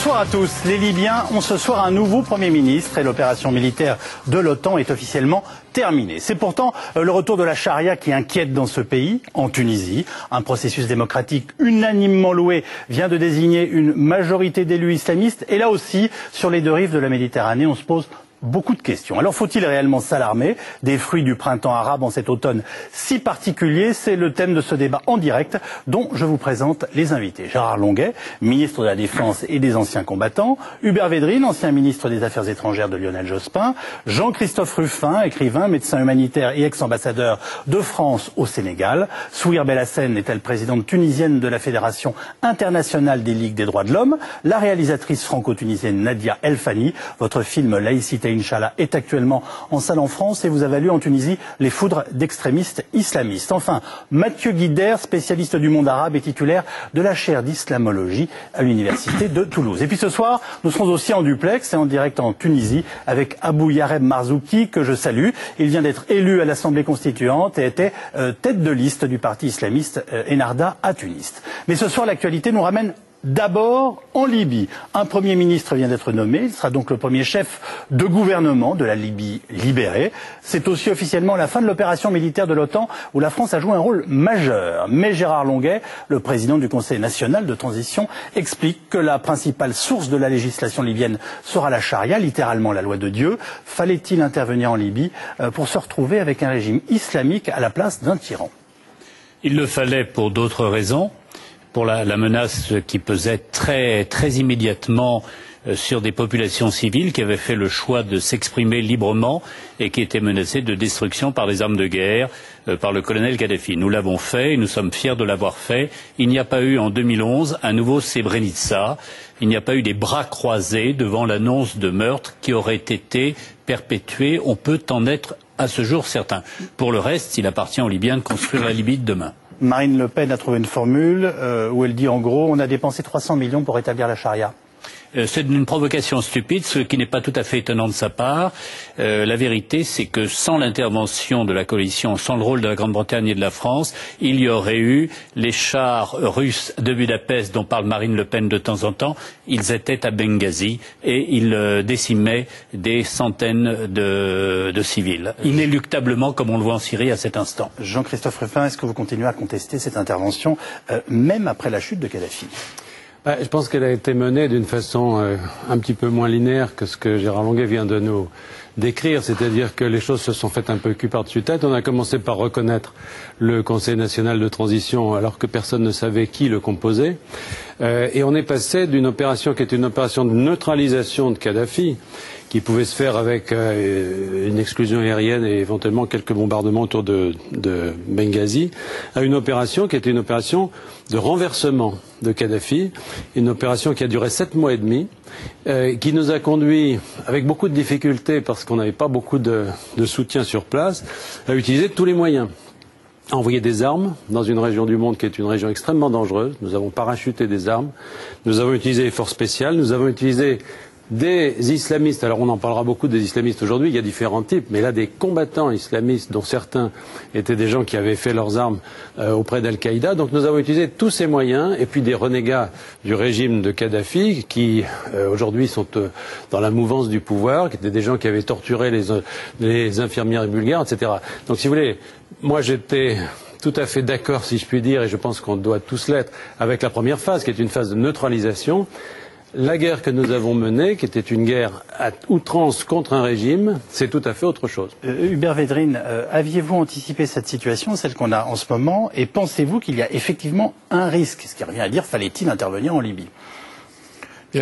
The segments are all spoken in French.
Bonsoir à tous. Les Libyens ont ce soir un nouveau Premier ministre et l'opération militaire de l'OTAN est officiellement terminée. C'est pourtant le retour de la charia qui inquiète dans ce pays, en Tunisie. Un processus démocratique unanimement loué vient de désigner une majorité d'élus islamistes. Et là aussi, sur les deux rives de la Méditerranée, on se pose beaucoup de questions. Alors faut-il réellement s'alarmer des fruits du printemps arabe en cet automne si particulier? C'est le thème de ce débat en direct dont je vous présente les invités. Gérard Longuet, ministre de la Défense et des Anciens Combattants. Hubert Védrine, ancien ministre des Affaires étrangères de Lionel Jospin. Jean-Christophe Rufin, écrivain, médecin humanitaire et ex-ambassadeur de France au Sénégal. Souhir Belhassen est-elle présidente tunisienne de la Fédération internationale des Ligues des droits de l'homme. La réalisatrice franco-tunisienne Nadia El-Fani. Votre film Laïcité Inch'Allah est actuellement en salle en France et vous avez lu en Tunisie les foudres d'extrémistes islamistes. Enfin, Mathieu Guider, spécialiste du monde arabe et titulaire de la chaire d'islamologie à l'université de Toulouse. Et puis ce soir, nous serons aussi en duplex et en direct en Tunisie avec Abou Yareb Marzouki, que je salue. Il vient d'être élu à l'Assemblée constituante et était tête de liste du parti islamiste Ennahda à Tunis. Mais ce soir, l'actualité nous ramène d'abord en Libye. Un Premier ministre vient d'être nommé, il sera donc le premier chef de gouvernement de la Libye libérée. C'est aussi officiellement la fin de l'opération militaire de l'OTAN où la France a joué un rôle majeur. Mais Gérard Longuet, le président du Conseil national de transition, explique que la principale source de la législation libyenne sera la charia, littéralement la loi de Dieu. Fallait-il intervenir en Libye pour se retrouver avec un régime islamique à la place d'un tyran? Il le fallait pour d'autres raisons. Pour la menace qui pesait très immédiatement sur des populations civiles qui avaient fait le choix de s'exprimer librement et qui étaient menacées de destruction par les armes de guerre, par le colonel Kadhafi. Nous l'avons fait et nous sommes fiers de l'avoir fait. Il n'y a pas eu en 2011 un nouveau Srebrenica. Il n'y a pas eu des bras croisés devant l'annonce de meurtre qui aurait été perpétué. On peut en être à ce jour certain. Pour le reste, il appartient aux Libyens de construire la Libye de demain. Marine Le Pen a trouvé une formule où elle dit en gros on a dépensé 300 millions pour établir la charia. C'est une provocation stupide, ce qui n'est pas tout à fait étonnant de sa part. La vérité, c'est que sans l'intervention de la coalition, sans le rôle de la Grande-Bretagne et de la France, il y aurait eu les chars russes de Budapest dont parle Marine Le Pen de temps en temps. Ils étaient à Benghazi et ils décimaient des centaines de civils, inéluctablement comme on le voit en Syrie à cet instant. Jean-Christophe Rufin, est-ce que vous continuez à contester cette intervention, même après la chute de Kadhafi? Je pense qu'elle a été menée d'une façon un petit peu moins linéaire que ce que Gérard Longuet vient de nous décrire, c'est-à-dire que les choses se sont faites un peu cul par-dessus tête. On a commencé par reconnaître le Conseil national de transition alors que personne ne savait qui le composait. Et on est passé d'une opération qui était une opération de neutralisation de Kadhafi, qui pouvait se faire avec une exclusion aérienne et éventuellement quelques bombardements autour de Benghazi, à une opération qui était une opération de renversement de Kadhafi, une opération qui a duré 7 mois et demi, qui nous a conduit, avec beaucoup de difficultés parce qu'on n'avait pas beaucoup de soutien sur place, à utiliser tous les moyens. À envoyer des armes dans une région du monde qui est une région extrêmement dangereuse. Nous avons parachuté des armes, nous avons utilisé les forces spéciales, nous avons utilisé des islamistes, alors on en parlera beaucoup des islamistes aujourd'hui, il y a différents types, mais là des combattants islamistes dont certains étaient des gens qui avaient fait leurs armes auprès d'Al-Qaïda. Donc nous avons utilisé tous ces moyens, et puis des renégats du régime de Kadhafi qui aujourd'hui sont dans la mouvance du pouvoir, qui étaient des gens qui avaient torturé les infirmières bulgares, etc. Donc si vous voulez, moi j'étais tout à fait d'accord, si je puis dire, et je pense qu'on doit tous l'être, avec la première phase, qui est une phase de neutralisation. La guerre que nous avons menée, qui était une guerre à outrance contre un régime, c'est tout à fait autre chose. Hubert Védrine, aviez-vous anticipé cette situation, celle qu'on a en ce moment, et pensez-vous qu'il y a effectivement un risque? Ce qui revient à dire, fallait-il intervenir en Libye?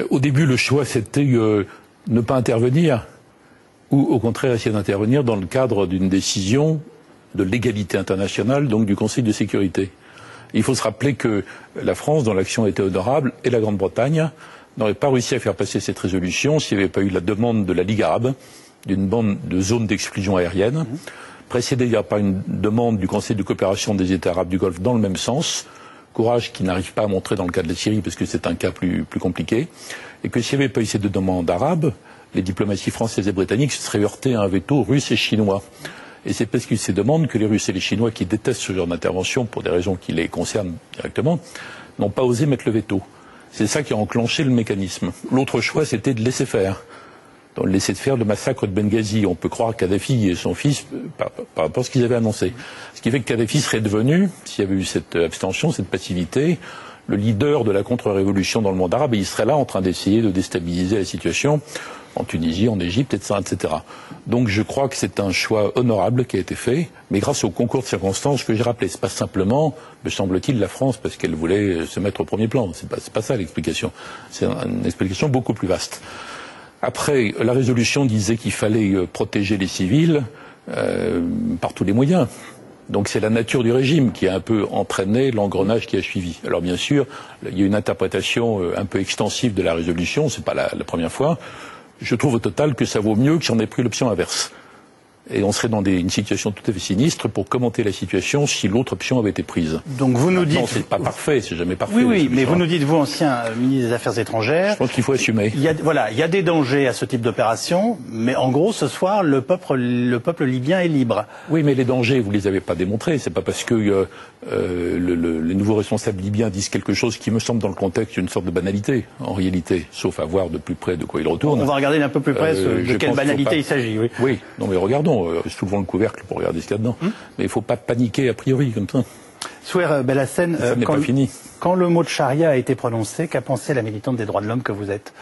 Au début, le choix, c'était ne pas intervenir, ou au contraire essayer d'intervenir dans le cadre d'une décision de l'égalité internationale, donc du Conseil de sécurité. Il faut se rappeler que la France, dont l'action était honorable, et la Grande-Bretagne n'aurait pas réussi à faire passer cette résolution s'il n'y avait pas eu la demande de la Ligue arabe, d'une bande de zones d'exclusion aérienne, précédée par une demande du Conseil de coopération des États arabes du Golfe dans le même sens, courage qui n'arrive pas à montrer dans le cas de la Syrie parce que c'est un cas plus compliqué, et que s'il n'y avait pas eu ces deux demandes arabes, les diplomaties françaises et britanniques se seraient heurtées à un veto russe et chinois. Et c'est parce qu'il y a ces demandes que les Russes et les Chinois, qui détestent ce genre d'intervention pour des raisons qui les concernent directement, n'ont pas osé mettre le veto. C'est ça qui a enclenché le mécanisme. L'autre choix, c'était de laisser faire. Dans le laisser faire le massacre de Benghazi. On peut croire Kadhafi et son fils par rapport à ce qu'ils avaient annoncé. Ce qui fait que Kadhafi serait devenu, s'il y avait eu cette abstention, cette passivité, le leader de la contre-révolution dans le monde arabe, et il serait là en train d'essayer de déstabiliser la situation en Tunisie, en Égypte, etc. Donc je crois que c'est un choix honorable qui a été fait, mais grâce au concours de circonstances que j'ai rappelé. C'est pas simplement, me semble-t-il, la France parce qu'elle voulait se mettre au premier plan. C'est pas ça l'explication. C'est une explication beaucoup plus vaste. Après, la résolution disait qu'il fallait protéger les civils par tous les moyens. Donc c'est la nature du régime qui a un peu entraîné l'engrenage qui a suivi. Alors bien sûr, il y a une interprétation un peu extensive de la résolution, c'est pas la première fois. Je trouve au total que ça vaut mieux que j'en ai pris l'option inverse. Et on serait dans une situation tout à fait sinistre pour commenter la situation si l'autre option avait été prise. Donc vous nous dites... Non, c'est pas parfait, c'est jamais parfait. Oui, mais vous nous dites, vous, ancien ministre des Affaires étrangères... Je pense qu'il faut assumer. Il y a des dangers à ce type d'opération, mais en gros, ce soir, le peuple libyen est libre. Oui, mais les dangers, vous les avez pas démontrés. C'est pas parce que les nouveaux responsables libyens disent quelque chose qui me semble dans le contexte une sorte de banalité, en réalité, sauf à voir de plus près de quoi il retourne. On va regarder un peu plus près de quelle banalité il s'agit. Oui. Oui, non mais regardons. Soulevons le couvercle pour regarder ce qu'il y a dedans. Mais il ne faut pas paniquer a priori comme ça. Souher Belhassen, ça n'est pas fini. Quand le mot de charia a été prononcé, qu'a pensé la militante des droits de l'homme que vous êtes?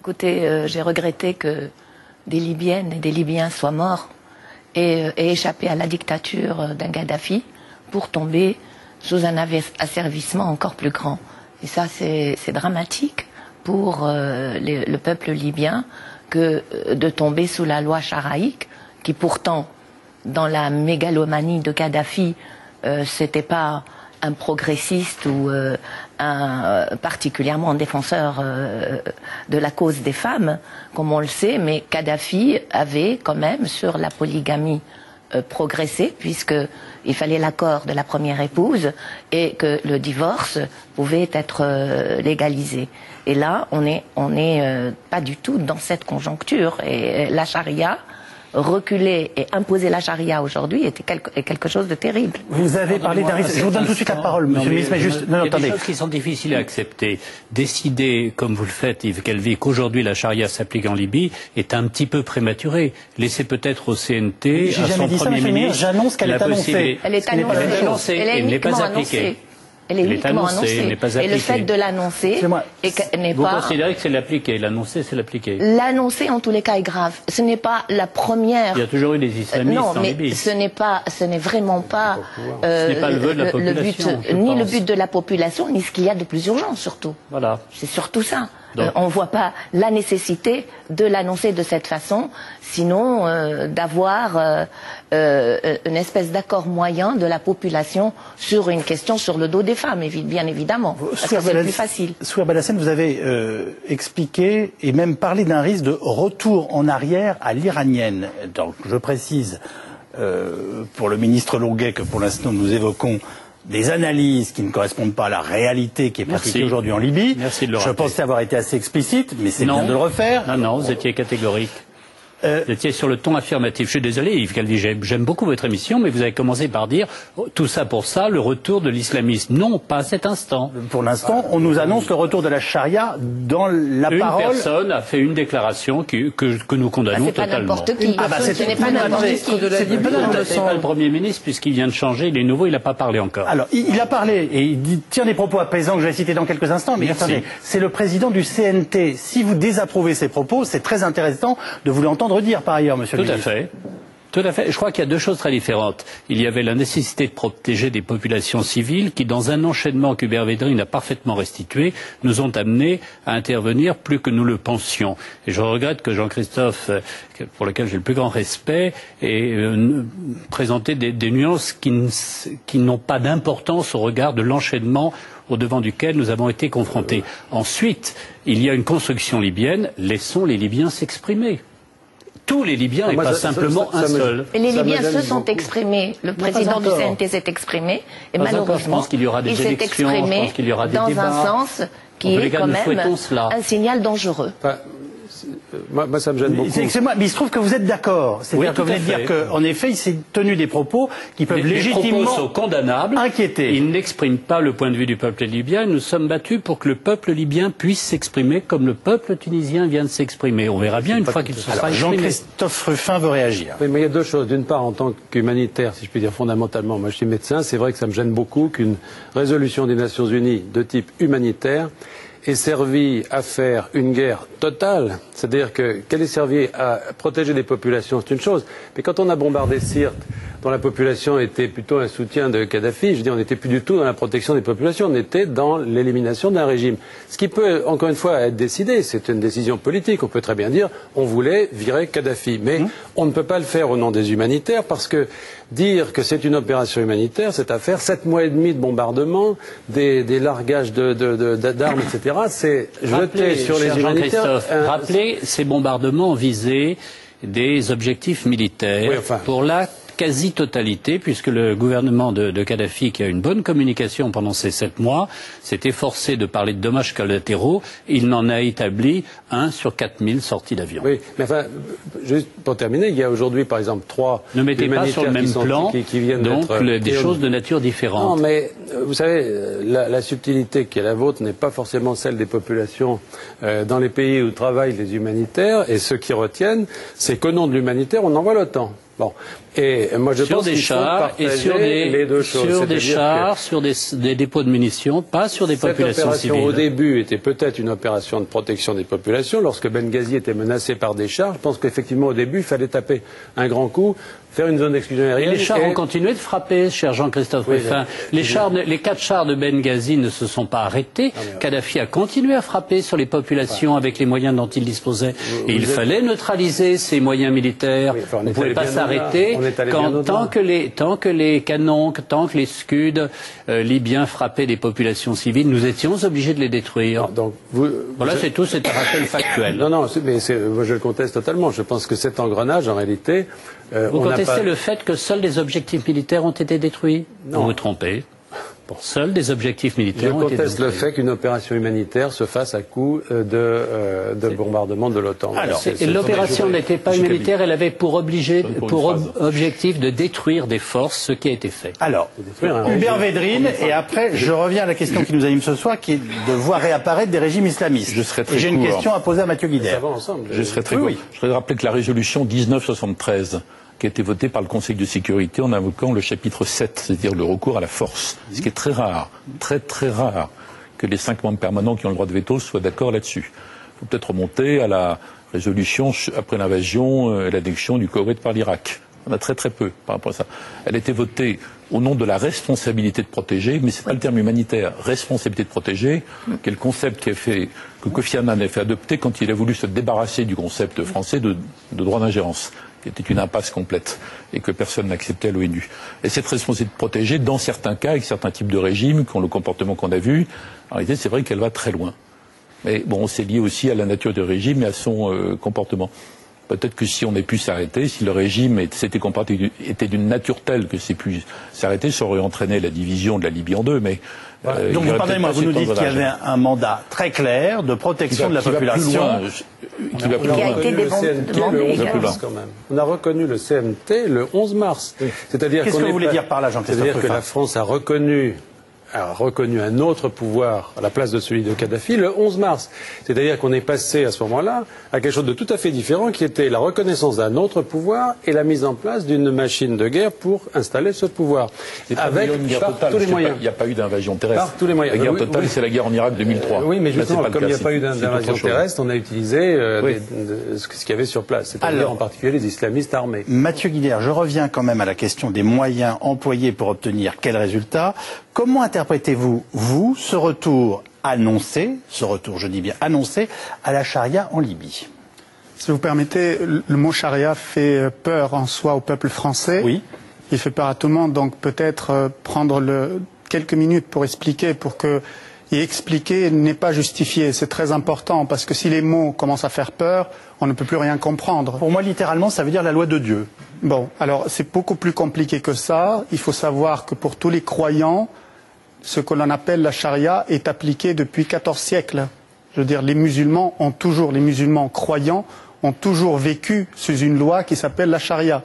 Écoutez, j'ai regretté que des Libyennes et des Libyens soient morts et échappé à la dictature d'un Kadhafi pour tomber sous un asservissement encore plus grand. Et ça, c'est dramatique pour le peuple libyen que de tomber sous la loi charaïque, qui pourtant, dans la mégalomanie de Kadhafi, c'était pas un progressiste ou particulièrement un défenseur de la cause des femmes, comme on le sait, mais Kadhafi avait quand même sur la polygamie progressé, puisqu'il fallait l'accord de la première épouse et que le divorce pouvait être légalisé. Et là, on n'est pas du tout dans cette conjoncture. Et la charia, reculer et imposer la charia aujourd'hui est quelque chose de terrible. Vous avez parlé d'un risque. Je vous donne tout de suite la parole, monsieur le ministre, mais juste... Non, il y a des choses qui sont difficiles à accepter. Décider, comme vous le faites, Yves Calvi, qu'aujourd'hui la charia s'applique en Libye est un petit peu prématuré. Laissez peut-être au CNT, à son Premier ministre... J'annonce qu'elle est annoncée. Elle est annoncée. Elle n'est pas appliquée. Elle est uniquement annoncée. Et le fait de l'annoncer n'est pas... Vous considérez que c'est l'appliquer. L'annoncer, c'est l'appliquer. L'annoncer, en tous les cas, est grave. Ce n'est pas la première... Il y a toujours eu des islamistes en Libye. Non, mais ce n'est vraiment pas... ce n'est pas le vœu de la population, ni le but de la population, ni ce qu'il y a de plus urgent, surtout. Voilà. C'est surtout ça. On ne voit pas la nécessité de l'annoncer de cette façon, sinon d'avoir une espèce d'accord moyen de la population sur une question sur le dos des femmes, bien évidemment, parce que c'est plus facile. Souher Belhassen, vous avez expliqué et même parlé d'un risque de retour en arrière à l'iranienne. Donc, je précise pour le ministre Longuet que pour l'instant nous évoquons des analyses qui ne correspondent pas à la réalité qui est pratiquée aujourd'hui en Libye. Merci de le rappeler. Je pensais avoir été assez explicite, mais c'est bien de le refaire. Non, vous étiez catégorique. Vous étiez sur le ton affirmatif. Je suis désolé, Yves Calvi, j'aime beaucoup votre émission, mais vous avez commencé par dire tout ça pour ça, le retour de l'islamisme. Non, pas à cet instant. Pour l'instant, on nous annonce le retour de la charia dans la parole. Une personne a fait une déclaration que nous condamnons totalement. Ce n'est pas n'importe qui. Ce n'est pas n'importe qui. C'est pas le Premier ministre, puisqu'il vient de changer, il est nouveau, il n'a pas parlé encore. Alors, il a parlé, et il tient des propos apaisants que je vais citer dans quelques instants, mais attendez, c'est le président du CNT. Si vous désapprouvez ces propos, c'est très intéressant de vous l'entendre dire par ailleurs, monsieur le ministre. Tout à fait. Je crois qu'il y a deux choses très différentes. Il y avait la nécessité de protéger des populations civiles qui, dans un enchaînement qu'Hubert Védrine a parfaitement restitué, nous ont amenés à intervenir plus que nous le pensions. Et je regrette que Jean-Christophe, pour lequel j'ai le plus grand respect, ait présenté des nuances qui n'ont pas d'importance au regard de l'enchaînement au devant duquel nous avons été confrontés. Ensuite, il y a une construction libyenne. Laissons les Libyens s'exprimer. Tous les Libyens et pas simplement un seul. Et les Libyens se sont exprimés. Le président du CNT s'est exprimé. Et malheureusement, il s'est exprimé dans un sens qui est quand même un signal dangereux. moi, ça me gêne beaucoup. Excusez-moi, mais il se trouve que vous êtes d'accord. C'est-à-dire que vous venez de dire qu'en effet, il s'est tenu des propos qui peuvent légitimement les propos sont condamnables. Inquiéter. Ils n'expriment pas le point de vue du peuple libyen. Nous sommes battus pour que le peuple libyen puisse s'exprimer comme le peuple tunisien vient de s'exprimer. On verra bien une fois qu'il se sera exprimé. Jean-Christophe Rufin veut réagir. Oui, mais il y a deux choses. D'une part, en tant qu'humanitaire, si je puis dire fondamentalement, moi je suis médecin, c'est vrai que ça me gêne beaucoup qu'une résolution des Nations Unies de type humanitaire ait servi à faire une guerre totale, c'est-à-dire qu'elle ait servi à protéger des populations, c'est une chose. Mais quand on a bombardé Sirte, dont la population était plutôt un soutien de Kadhafi, je veux dire, on n'était plus du tout dans la protection des populations, on était dans l'élimination d'un régime. Ce qui peut, encore une fois, être décidé, c'est une décision politique. On peut très bien dire, on voulait virer Kadhafi. Mais on ne peut pas le faire au nom des humanitaires, parce que dire que c'est une opération humanitaire, c'est à faire 7 mois et demi de bombardement, des largages d'armes, etc. C'est jeter sur les humanitaires. Rappelez, ces bombardements visaient des objectifs militaires pour la quasi-totalité, puisque le gouvernement de Kadhafi, qui a une bonne communication pendant ces 7 mois, s'est efforcé de parler de dommages collatéraux. Il n'en a établi 1 sur 4000 sorties d'avion. Oui, mais enfin, juste pour terminer, il y a aujourd'hui, par exemple, 3 ne mettez pas sur le même plan, qui viennent donc des choses de nature différente. Non, mais vous savez, la subtilité qui est la vôtre n'est pas forcément celle des populations dans les pays où travaillent les humanitaires, et ceux qui retiennent, c'est qu'au nom de l'humanitaire, on envoie l'OTAN. Bon. Et moi, je pense qu'il faut partager les deux choses. Sur des chars, sur des dépôts de munitions, pas sur des populations civiles. Cette opération, au début, était peut-être une opération de protection des populations. Lorsque Benghazi était menacé par des chars, je pense qu'effectivement, au début, il fallait taper un grand coup, faire une zone d'exclusion aérienne. Et les chars ont continué de frapper, cher Jean-Christophe Rufin. Les 4 chars de Benghazi ne se sont pas arrêtés. Kadhafi a continué à frapper sur les populations avec les moyens dont il disposait. Et il fallait neutraliser ces moyens militaires. On ne pouvait pas s'arrêter tant que les canons, tant que les Scuds libyens frappaient des populations civiles, nous étions obligés de les détruire. Voilà, c'est tout, c'est un rappel factuel. Non, mais moi je le conteste totalement. Je pense que cet engrenage, en réalité... Vous contestez le fait que seuls les objectifs militaires ont été détruits? Non. Vous vous trompez. Seuls des objectifs militaires ont été détruits. Je conteste le fait qu'une opération humanitaire se fasse à coup de bombardement de l'OTAN. Alors, l'opération n'était pas humanitaire, elle avait pour objectif de détruire des forces, ce qui a été fait. Alors, Hubert Védrine, et après, je reviens à la question qui nous anime ce soir, qui est de voir réapparaître des régimes islamistes. J'ai une question à poser à Mathieu Guider. Je serai très court. Je voudrais rappeler que la résolution 1973, qui a été votée par le Conseil de sécurité en invoquant le chapitre 7, c'est-à-dire le recours à la force. Ce qui est très rare, très très rare, que les 5 membres permanents qui ont le droit de veto soient d'accord là-dessus. Il faut peut-être remonter à la résolution après l'invasion et l'annexion du Koweït par l'Irak. On a très très peu par rapport à ça. Elle a été votée au nom de la responsabilité de protéger, mais c'est pas le terme humanitaire. Responsabilité de protéger, qui est le concept que Kofi Annan a fait adopter quand il a voulu se débarrasser du concept français de droit d'ingérence, qui était une impasse complète et que personne n'acceptait à l'ONU. Et cette responsabilité de protéger, dans certains cas, avec certains types de régimes, qui ont le comportement qu'on a vu, en réalité, c'est vrai qu'elle va très loin. Mais bon, c'est lié aussi à la nature du régime et à son comportement. Peut-être que si on ait pu s'arrêter, si le régime était d'une nature telle que c'est pu s'arrêter, ça aurait entraîné la division de la Libye en deux. Mais donc, pardonnez-moi, vous nous dites qu'il y avait un mandat très clair de protection de la population. Qui a été demandé le 11 mars quand même. On a reconnu le CMT le 11 mars. C'est-à-dire qu'est-ce que vous voulez dire par là, Jean-Christophe Rufin? C'est-à-dire que la France a reconnu un autre pouvoir à la place de celui de Kadhafi le 11 mars. C'est-à-dire qu'on est passé à ce moment-là à quelque chose de tout à fait différent qui était la reconnaissance d'un autre pouvoir et la mise en place d'une machine de guerre pour installer ce pouvoir. Avec tous les moyens. Il n'y a pas eu d'invasion terrestre. Par tous les moyens. La guerre totale, c'est la guerre en Irak 2003. Oui, mais justement, comme il n'y a pas eu d'invasion terrestre, on a utilisé ce qu'il y avait sur place. C'est-à-dire en particulier les islamistes armés. Mathieu Guider, je reviens quand même à la question des moyens employés pour obtenir quel résultat. Comment interprétez-vous, ce retour annoncé, je dis bien annoncé, à la charia en Libye? Si vous permettez, le mot charia fait peur en soi au peuple français. Oui. Il fait peur à tout le monde, donc peut-être prendre quelques minutes pour expliquer, et expliquer n'est pas justifié. C'est très important, parce que si les mots commencent à faire peur, on ne peut plus rien comprendre. Pour moi, littéralement, ça veut dire la loi de Dieu. Bon, alors c'est beaucoup plus compliqué que ça. Il faut savoir que pour tous les croyants, ce que l'on appelle la charia est appliquée depuis 14 siècles. Je veux dire, les musulmans croyants ont toujours vécu sous une loi qui s'appelle la charia.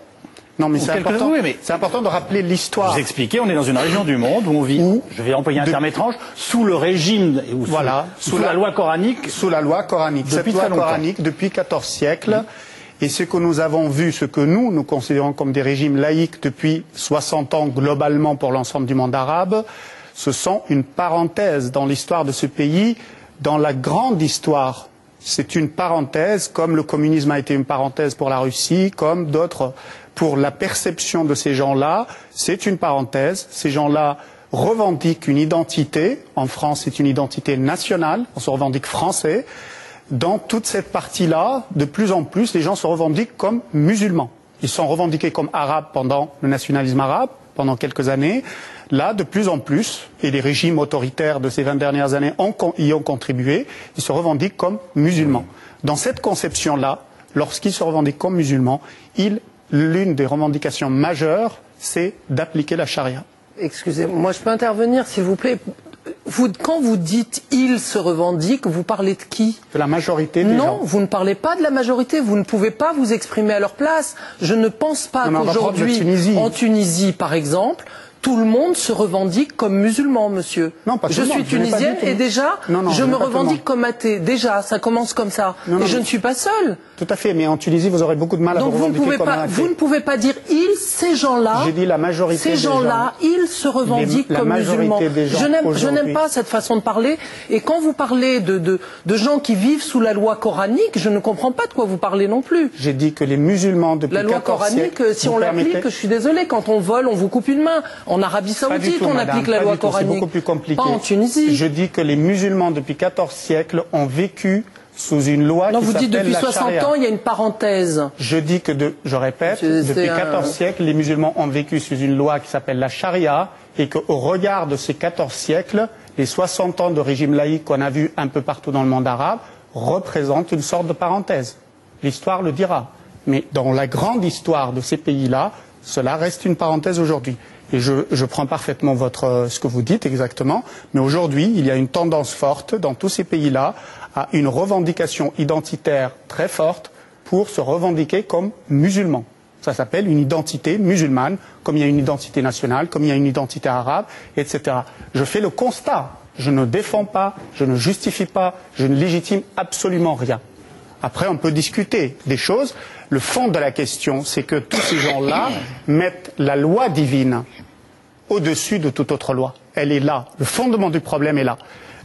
Non, mais c'est important, c'est important de rappeler l'histoire. Vous expliquez, on est dans une région du monde où on vit, je vais employer un terme étrange, sous le régime, sous la loi coranique. Sous la loi coranique. Cette loi coranique depuis 14 siècles. Et ce que nous avons vu, ce que nous considérons comme des régimes laïques depuis 60 ans globalement pour l'ensemble du monde arabe, ce sont une parenthèse dans l'histoire de ce pays, dans la grande histoire. C'est une parenthèse, comme le communisme a été une parenthèse pour la Russie, comme d'autres. Pour la perception de ces gens-là, c'est une parenthèse. Ces gens-là revendiquent une identité. En France, c'est une identité nationale. On se revendique français. Dans toute cette partie-là, de plus en plus, les gens se revendiquent comme musulmans. Ils sont revendiqués comme arabes pendant le nationalisme arabe, pendant quelques années. Là, de plus en plus, et les régimes autoritaires de ces 20 dernières années y ont contribué, ils se revendiquent comme musulmans. Dans cette conception-là, lorsqu'ils se revendiquent comme musulmans, l'une des revendications majeures, c'est d'appliquer la charia. Excusez-moi, je peux intervenir, s'il vous plaît? Quand vous dites « ils se revendiquent », vous parlez de qui? De la majorité des gens. Non, vous ne parlez pas de la majorité, vous ne pouvez pas vous exprimer à leur place. Je ne pense pas qu'aujourd'hui, en Tunisie par exemple, tout le monde se revendique comme musulman, monsieur. Non, pas tout le monde. Je suis tunisienne et déjà, je me revendique comme athée. Déjà, ça commence comme ça. Et je ne suis pas seule. Tout à fait, mais en Tunisie, vous aurez beaucoup de mal à vous revendiquer comme un athée. Vous ne pouvez pas dire « ils », ces gens-là. J'ai dit la majorité ces gens-là, ils se revendiquent comme musulmans. Je n'aime pas cette façon de parler. Et quand vous parlez de gens qui vivent sous la loi coranique, je ne comprends pas de quoi vous parlez non plus. J'ai dit que les musulmans depuis 14 siècles... La loi coranique, si on l'applique, je suis désolée, quand on vole, on vous coupe une main. En Arabie Saoudite, on applique la loi coranique. C'est beaucoup plus compliqué. Pas en Tunisie. Je dis que les musulmans depuis 14 siècles ont vécu sous une loi qui s'appelle la charia. Non, vous dites depuis 60 ans, il y a une parenthèse. Je dis que, je répète, depuis 14 siècles, les musulmans ont vécu sous une loi qui s'appelle la charia et qu'au regard de ces 14 siècles, les 60 ans de régime laïque qu'on a vu un peu partout dans le monde arabe représentent une sorte de parenthèse. L'histoire le dira. Mais dans la grande histoire de ces pays-là, cela reste une parenthèse aujourd'hui. Et je prends parfaitement ce que vous dites exactement, mais aujourd'hui, il y a une tendance forte dans tous ces pays-là à une revendication identitaire très forte pour se revendiquer comme musulmans. Ça s'appelle une identité musulmane, comme il y a une identité nationale, comme il y a une identité arabe, etc. Je fais le constat. Je ne défends pas, je ne justifie pas, je ne légitime absolument rien. Après, on peut discuter des choses. Le fond de la question, c'est que tous ces gens-là mettent la loi divine au-dessus de toute autre loi. Elle est là. Le fondement du problème est là.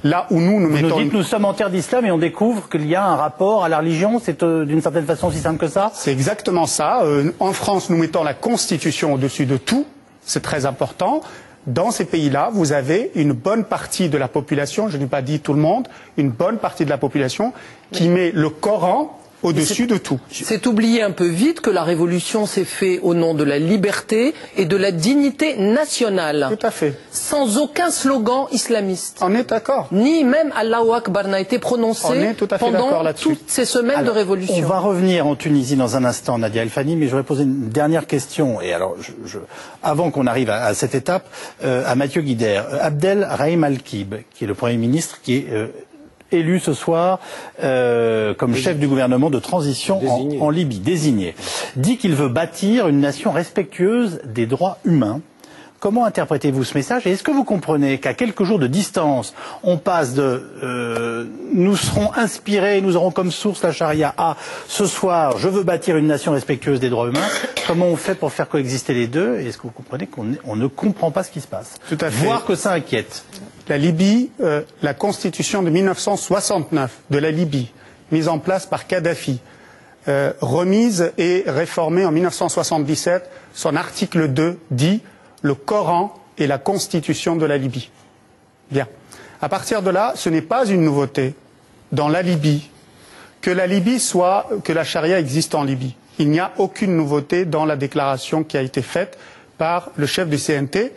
Là où nous mettons... Vous nous dites, nous sommes en terre d'islam et on découvre qu'il y a un rapport à la religion. C'est d'une certaine façon aussi simple que ça? C'est exactement ça. En France, nous mettons la Constitution au-dessus de tout. C'est très important. Dans ces pays-là, vous avez une bonne partie de la population, je n'ai pas dit tout le monde, une bonne partie de la population qui met le Coran au-dessus de tout. C'est oublier un peu vite que la révolution s'est faite au nom de la liberté et de la dignité nationale. Tout à fait. Sans aucun slogan islamiste. On est d'accord. Ni même Allahu Akbar n'a été prononcé pendant toutes ces semaines de révolution. On va revenir en Tunisie dans un instant, Nadia El Fani, mais je voudrais poser une dernière question. Et alors, avant qu'on arrive à cette étape, à Mathieu Guidère, Abdel Rahim Al-Kib, qui est le Premier ministre, qui est élu ce soir comme chef du gouvernement de transition en Libye, désigné, dit qu'il veut bâtir une nation respectueuse des droits humains. Comment interprétez-vous ce message? Et est-ce que vous comprenez qu'à quelques jours de distance, on passe de nous serons inspirés, nous aurons comme source la charia à ce soir, je veux bâtir une nation respectueuse des droits humains? Comment on fait pour faire coexister les deux? Et est-ce que vous comprenez qu'on ne comprend pas ce qui se passe? Tout à fait. Voire que ça inquiète. La Libye, la constitution de 1969 de la Libye, mise en place par Kadhafi, remise et réformée en 1977, son article 2 dit le Coran est la constitution de la Libye. Bien. À partir de là, ce n'est pas une nouveauté dans la Libye que la charia existe en Libye. Il n'y a aucune nouveauté dans la déclaration qui a été faite par le chef du CNT.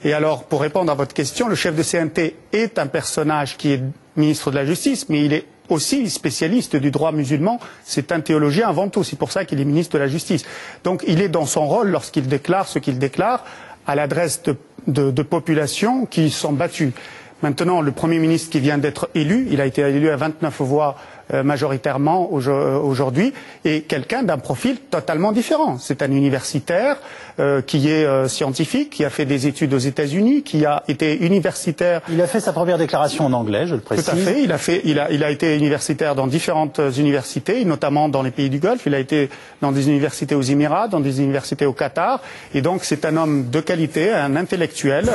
Et alors, pour répondre à votre question, le chef de CNT est un personnage qui est ministre de la Justice, mais il est aussi spécialiste du droit musulman. C'est un théologien avant tout. C'est pour ça qu'il est ministre de la Justice. Donc, il est dans son rôle lorsqu'il déclare ce qu'il déclare à l'adresse de populations qui sont battues. Maintenant, le Premier ministre qui vient d'être élu, il a été élu à 29 voix majoritairement aujourd'hui, est quelqu'un d'un profil totalement différent. C'est un universitaire qui est scientifique, qui a fait des études aux États-Unis, qui a été universitaire. Il a fait sa première déclaration en anglais, je le précise. Tout à fait. Il a été universitaire dans différentes universités, notamment dans les pays du Golfe. Il a été dans des universités aux Émirats, dans des universités au Qatar. Et donc, c'est un homme de qualité, un intellectuel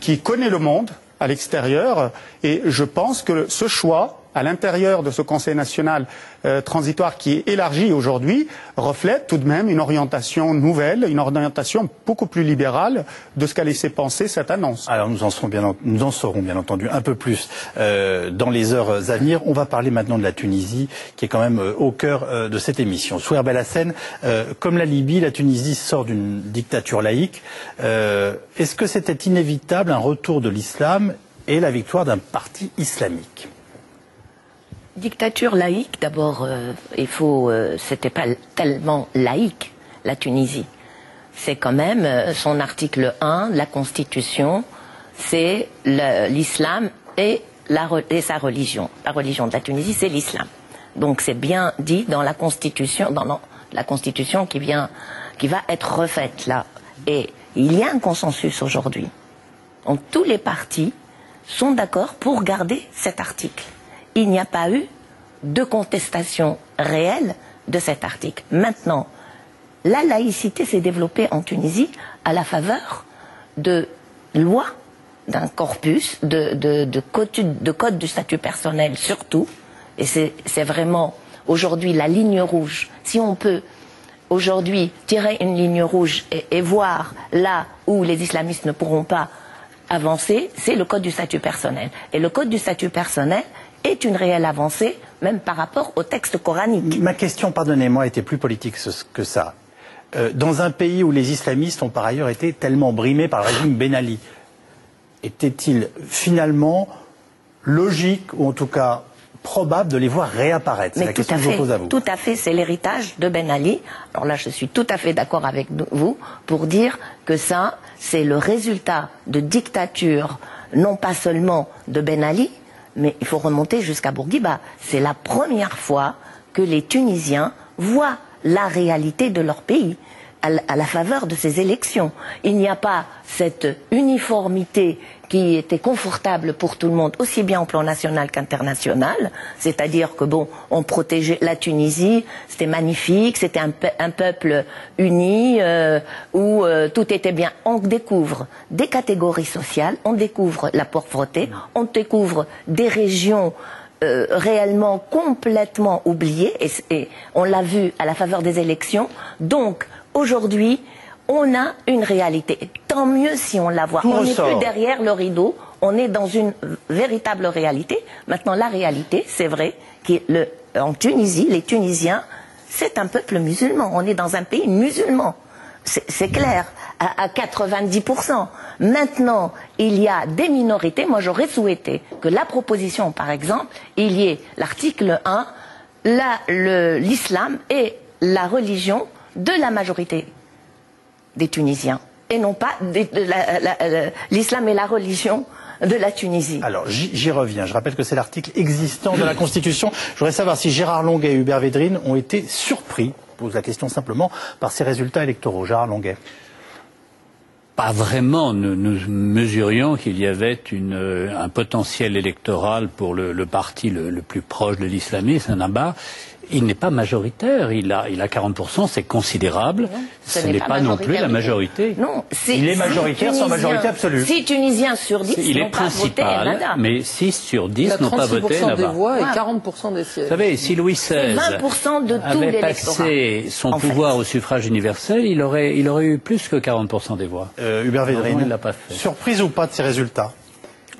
qui connaît le monde à l'extérieur. Et je pense que ce choix, à l'intérieur de ce Conseil national transitoire qui est élargi aujourd'hui, reflète tout de même une orientation nouvelle, une orientation beaucoup plus libérale de ce qu'a laissé penser cette annonce. Alors nous en saurons bien entendu un peu plus dans les heures à venir. On va parler maintenant de la Tunisie, qui est quand même au cœur de cette émission. Souheir Belhassen, comme la Libye, la Tunisie sort d'une dictature laïque. Est-ce que c'était inévitable un retour de l'islam et la victoire d'un parti islamique ? Dictature laïque, d'abord, c'était pas tellement laïque, la Tunisie. C'est quand même son article 1 de la Constitution, c'est l'islam et sa religion. La religion de la Tunisie, c'est l'islam. Donc c'est bien dit dans la Constitution, la Constitution qui va être refaite là. Et il y a un consensus aujourd'hui. Donc tous les partis sont d'accord pour garder cet article. Il n'y a pas eu de contestation réelle de cet article. Maintenant, la laïcité s'est développée en Tunisie à la faveur de lois, d'un corpus, de code du statut personnel surtout. Et c'est vraiment aujourd'hui la ligne rouge. Si on peut aujourd'hui tirer une ligne rouge et voir là où les islamistes ne pourront pas avancer, c'est le code du statut personnel. Et le code du statut personnel est une réelle avancée, même par rapport au texte coranique. Ma question, pardonnez-moi, était plus politique que ça. Dans un pays où les islamistes ont par ailleurs été tellement brimés par le régime Ben Ali, était-il finalement logique, ou en tout cas probable, de les voir réapparaître? C'est la question que je vous pose à vous. Tout à fait, c'est l'héritage de Ben Ali. Alors là, je suis tout à fait d'accord avec vous pour dire que ça, c'est le résultat de dictature, non pas seulement de Ben Ali, mais il faut remonter jusqu'à Bourguiba. C'est la première fois que les Tunisiens voient la réalité de leur pays à la faveur de ces élections. Il n'y a pas cette uniformité qui était confortable pour tout le monde, aussi bien au plan national qu'international. C'est-à-dire que bon, on protégeait la Tunisie, c'était magnifique, c'était un peuple uni où tout était bien. On découvre des catégories sociales, on découvre la pauvreté, on découvre des régions réellement complètement oubliées, et on l'a vu à la faveur des élections. Donc aujourd'hui, on a une réalité. Tant mieux si on la voit. On n'est plus derrière le rideau, on est dans une véritable réalité. Maintenant, la réalité, c'est vrai qu'en Tunisie, les Tunisiens, c'est un peuple musulman. On est dans un pays musulman. C'est clair, à 90%. Maintenant, il y a des minorités. Moi, j'aurais souhaité que la proposition, par exemple, il y ait l'article 1, l'islam et la religion de la majorité des Tunisiens, et non pas l'islam et la religion de la Tunisie. Alors, j'y reviens. Je rappelle que c'est l'article existant de la Constitution. Je voudrais savoir si Gérard Longuet et Hubert Védrine ont été surpris, je pose la question simplement, par ces résultats électoraux. Gérard Longuet. Pas vraiment. Nous mesurions qu'il y avait un potentiel électoral pour le parti le plus proche de l'islamisme, Ennahda. Il n'est pas majoritaire, il a 40%, c'est considérable. Ce n'est pas non plus la majorité. Non, il est majoritaire sans majorité absolue. 6 Tunisiens sur 10 il n'ont est pas voté Ennahda. Mais 6 sur 10 n'ont pas voté Ennahda. Il a 36% des voix et 40% des sièges. Vous savez, si Louis XVI 20% de tout avait passé son pouvoir au suffrage universel, il aurait eu plus que 40% des voix. Hubert Védrine, il l'a pas fait. Surprise ou pas de ces résultats?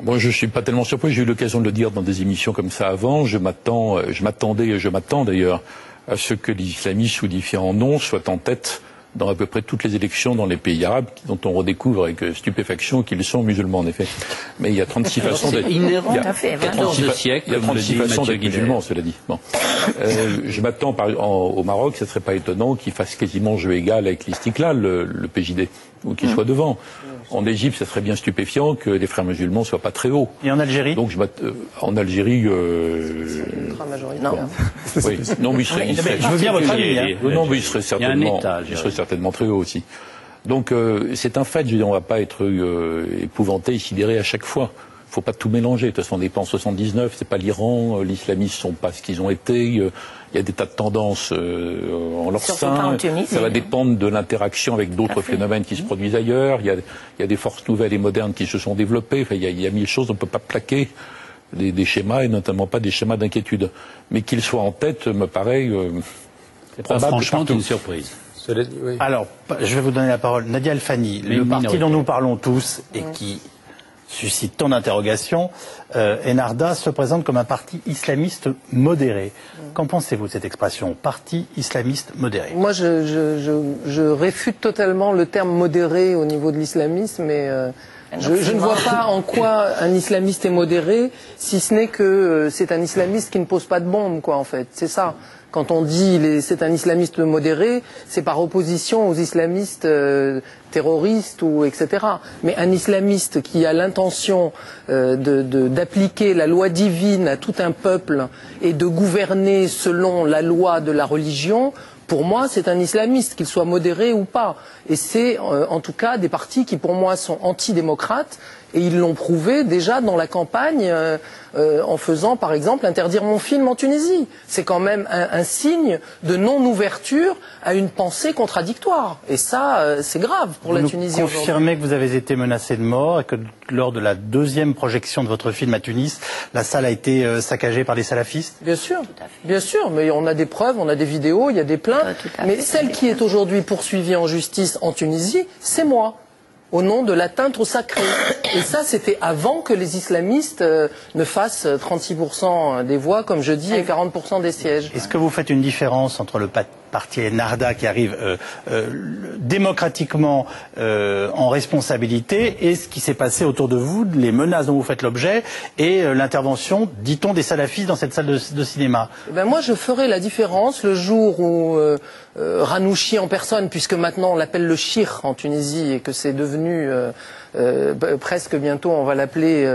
Moi, je suis pas tellement surpris. J'ai eu l'occasion de le dire dans des émissions comme ça avant. Je m'attends d'ailleurs à ce que les islamistes sous différents noms soient en tête dans à peu près toutes les élections dans les pays arabes, dont on redécouvre avec stupéfaction qu'ils sont musulmans, en effet. Mais il y a 36 façons d'être. Il y a 36 façons d'être musulman, cela dit. Bon. Je m'attends au Maroc, ça serait pas étonnant qu'ils fassent quasiment jeu égal avec l'Istiklal, le PJD. ou qui soit devant. En Égypte, ça serait bien stupéfiant que les frères musulmans soient pas très hauts. Et en Algérie? Donc en Algérie, non. Oui. Non, mais je veux bien votre avis. Non, mais il serait certainement très haut aussi. Donc c'est un fait. Je veux dire, on va pas être épouvanté et sidéré à chaque fois. Faut pas tout mélanger. De toute façon, on n'est pas en 79, c'est pas l'Iran, l'islamistes sont pas ce qu'ils ont été. Il y a des tas de tendances en leur sein. Ça va dépendre de l'interaction avec d'autres phénomènes qui se produisent ailleurs. Il y a des forces nouvelles et modernes qui se sont développées. Enfin, il y a mille choses. On peut pas plaquer des schémas et notamment pas des schémas d'inquiétude. Mais qu'ils soient en tête me paraît probable. Franchement, une surprise. Oui. Alors, je vais vous donner la parole. Nadia El-Fanny, le parti dont nous parlons tous et qui suscite tant d'interrogations, Ennahda se présente comme un parti islamiste modéré. Qu'en pensez-vous de cette expression, parti islamiste modéré? Moi, je réfute totalement le terme modéré au niveau de l'islamisme, mais je ne vois pas en quoi un islamiste est modéré, si ce n'est que c'est un islamiste qui ne pose pas de bombes, quoi, en fait. C'est ça. Quand on dit c'est un islamiste modéré, c'est par opposition aux islamistes terroristes ou etc. Mais un islamiste qui a l'intention d'appliquer la loi divine à tout un peuple et de gouverner selon la loi de la religion, pour moi, c'est un islamiste, qu'il soit modéré ou pas. Et c'est en tout cas des partis qui, pour moi, sont antidémocrates. Et ils l'ont prouvé déjà dans la campagne en faisant, par exemple, interdire mon film en Tunisie. C'est quand même un signe de non-ouverture à une pensée contradictoire. Et ça, c'est grave pour la Tunisie aujourd'hui. Vous confirmez que vous avez été menacé de mort et que lors de la deuxième projection de votre film à Tunis, la salle a été saccagée par des salafistes? Bien sûr, mais on a des preuves, on a des vidéos, il y a des plaintes. Mais celle qui est aujourd'hui poursuivie en justice en Tunisie, c'est moi, au nom de l'atteinte au sacré. Et ça, c'était avant que les islamistes ne fassent 36% des voix, comme je dis, et 40% des sièges. Est-ce que vous faites une différence entre le parti Ennahda qui arrive démocratiquement en responsabilité et ce qui s'est passé autour de vous, les menaces dont vous faites l'objet et l'intervention, dit-on, des salafistes dans cette salle de cinéma? Moi, je ferai la différence le jour où Ranouchi en personne, puisque maintenant on l'appelle le Shir en Tunisie et que c'est devenu presque bientôt, on va l'appeler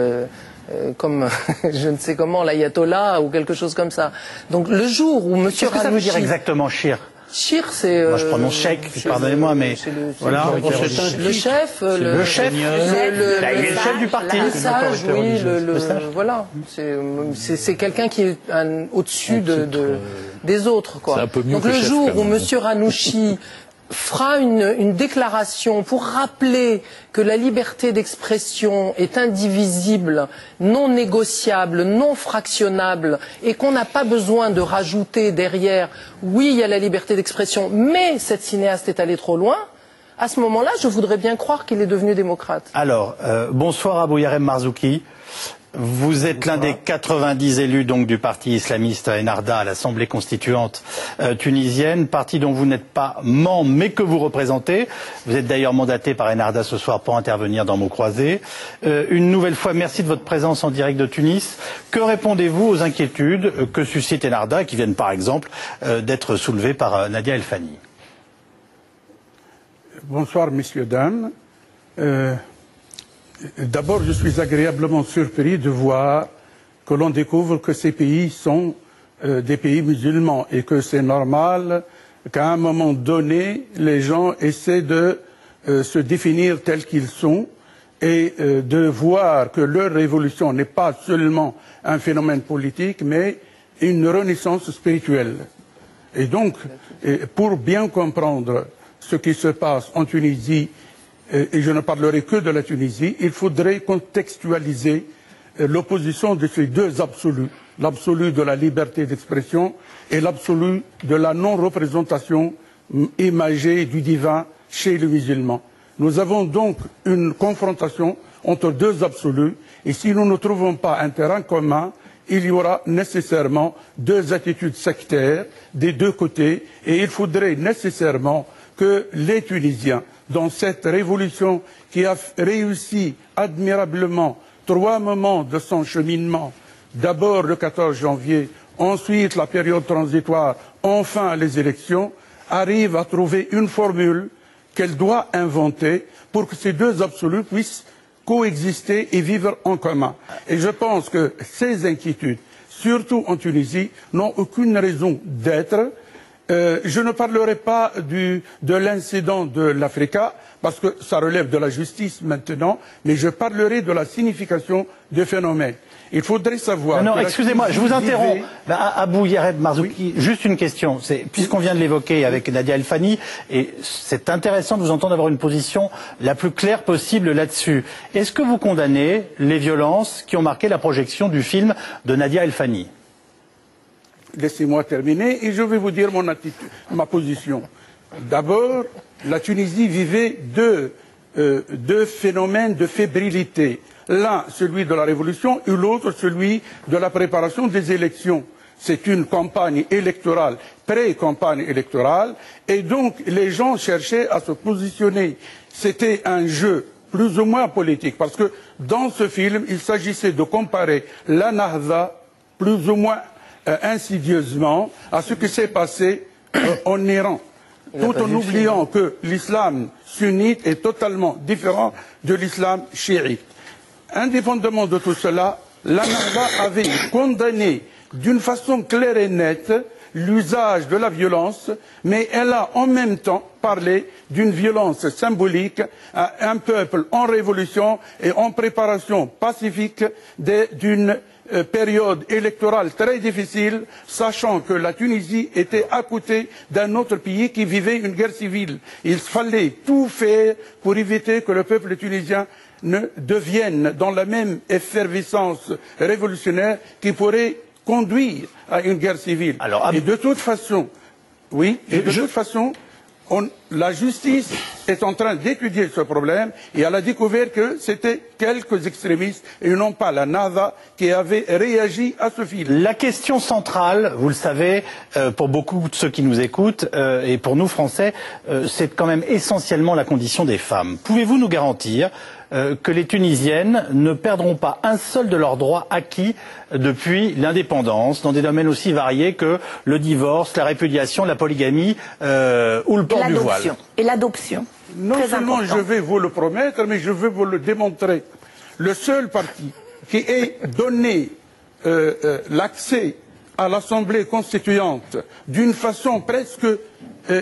comme je ne sais comment, l'ayatollah ou quelque chose comme ça. Donc le jour où Monsieur Ranouchi... Qu'est-ce que ça veut dire exactement, Shir? Shir, c'est... Moi, je prononce Cheikh, pardonnez-moi, mais... Voilà. Le chef... Le chef, il est le chef du parti. Le sage, oui, voilà. C'est quelqu'un qui est au-dessus des autres, quoi. Donc le jour où Monsieur Ranouchi fera une déclaration pour rappeler que la liberté d'expression est indivisible, non négociable, non fractionnable, et qu'on n'a pas besoin de rajouter derrière, oui, il y a la liberté d'expression, mais cette cinéaste est allée trop loin, à ce moment-là, je voudrais bien croire qu'il est devenu démocrate. Alors, bonsoir Abou Yarem Marzouki. Vous êtes l'un des 90 élus donc du parti islamiste Ennahda à l'Assemblée constituante tunisienne, parti dont vous n'êtes pas membre mais que vous représentez. Vous êtes d'ailleurs mandaté par Ennahda ce soir pour intervenir dans Mots Croisés. Une nouvelle fois, merci de votre présence en direct de Tunis. Que répondez-vous aux inquiétudes que suscite Ennahda, qui viennent par exemple d'être soulevées par Nadia El-Fanny? Bonsoir messieurs, dames. D'abord, je suis agréablement surpris de voir que l'on découvre que ces pays sont des pays musulmans et que c'est normal qu'à un moment donné, les gens essaient de se définir tels qu'ils sont et de voir que leur révolution n'est pas seulement un phénomène politique, mais une renaissance spirituelle. Et donc, pour bien comprendre ce qui se passe en Tunisie, et je ne parlerai que de la Tunisie, il faudrait contextualiser l'opposition de ces deux absolus, l'absolu de la liberté d'expression et l'absolu de la non-représentation imagée du divin chez les musulmans. Nous avons donc une confrontation entre deux absolus, et si nous ne trouvons pas un terrain commun, il y aura nécessairement deux attitudes sectaires des deux côtés, et il faudrait nécessairement que les Tunisiens, dans cette révolution qui a réussi admirablement 3 moments de son cheminement, d'abord le 14 janvier, ensuite la période transitoire, enfin les élections, arrive à trouver une formule qu'elle doit inventer pour que ces deux absolus puissent coexister et vivre en commun. Et je pense que ces inquiétudes, surtout en Tunisie, n'ont aucune raison d'être. Je ne parlerai pas de l'incident de l'Africa, parce que ça relève de la justice maintenant, mais je parlerai de la signification du phénomène. Il faudrait savoir... Non, excusez-moi, je vous interromps. Abou Yareb Marzouki, juste une question. Puisqu'on vient de l'évoquer avec Nadia El Fani, et c'est intéressant de vous entendre avoir une position la plus claire possible là-dessus. Est-ce que vous condamnez les violences qui ont marqué la projection du film de Nadia El Fani? Laissez-moi terminer et je vais vous dire ma position. D'abord, la Tunisie vivait deux phénomènes de fébrilité. L'un, celui de la révolution, et l'autre, celui de la préparation des élections. C'est une campagne électorale, pré-campagne électorale, et donc les gens cherchaient à se positionner. C'était un jeu plus ou moins politique, parce que dans ce film, il s'agissait de comparer la Nahda, plus ou moins insidieusement, à ce qui s'est passé en Iran, tout en oubliant que l'islam sunnite est totalement différent de l'islam chiite. Indépendamment de tout cela, la Nahda avait condamné d'une façon claire et nette l'usage de la violence, mais elle a en même temps parlé d'une violence symbolique à un peuple en révolution et en préparation pacifique d'une période électorale très difficile, sachant que la Tunisie était à côté d'un autre pays qui vivait une guerre civile. Il fallait tout faire pour éviter que le peuple tunisien ne devienne dans la même effervescence révolutionnaire qui pourrait conduire à une guerre civile. Et de toute façon, la justice est en train d'étudier ce problème et elle a découvert que c'était quelques extrémistes et non pas la Nahda qui avait réagi à ce film. La question centrale, vous le savez, pour beaucoup de ceux qui nous écoutent et pour nous Français, c'est quand même essentiellement la condition des femmes. Pouvez-vous nous garantir que les Tunisiennes ne perdront pas un seul de leurs droits acquis depuis l'indépendance, dans des domaines aussi variés que le divorce, la répudiation, la polygamie ou le port du voile? Et l'adoption. Non seulement je vais vous le promettre, mais je vais vous le démontrer. Le seul parti qui ait donné l'accès à l'Assemblée constituante d'une façon presque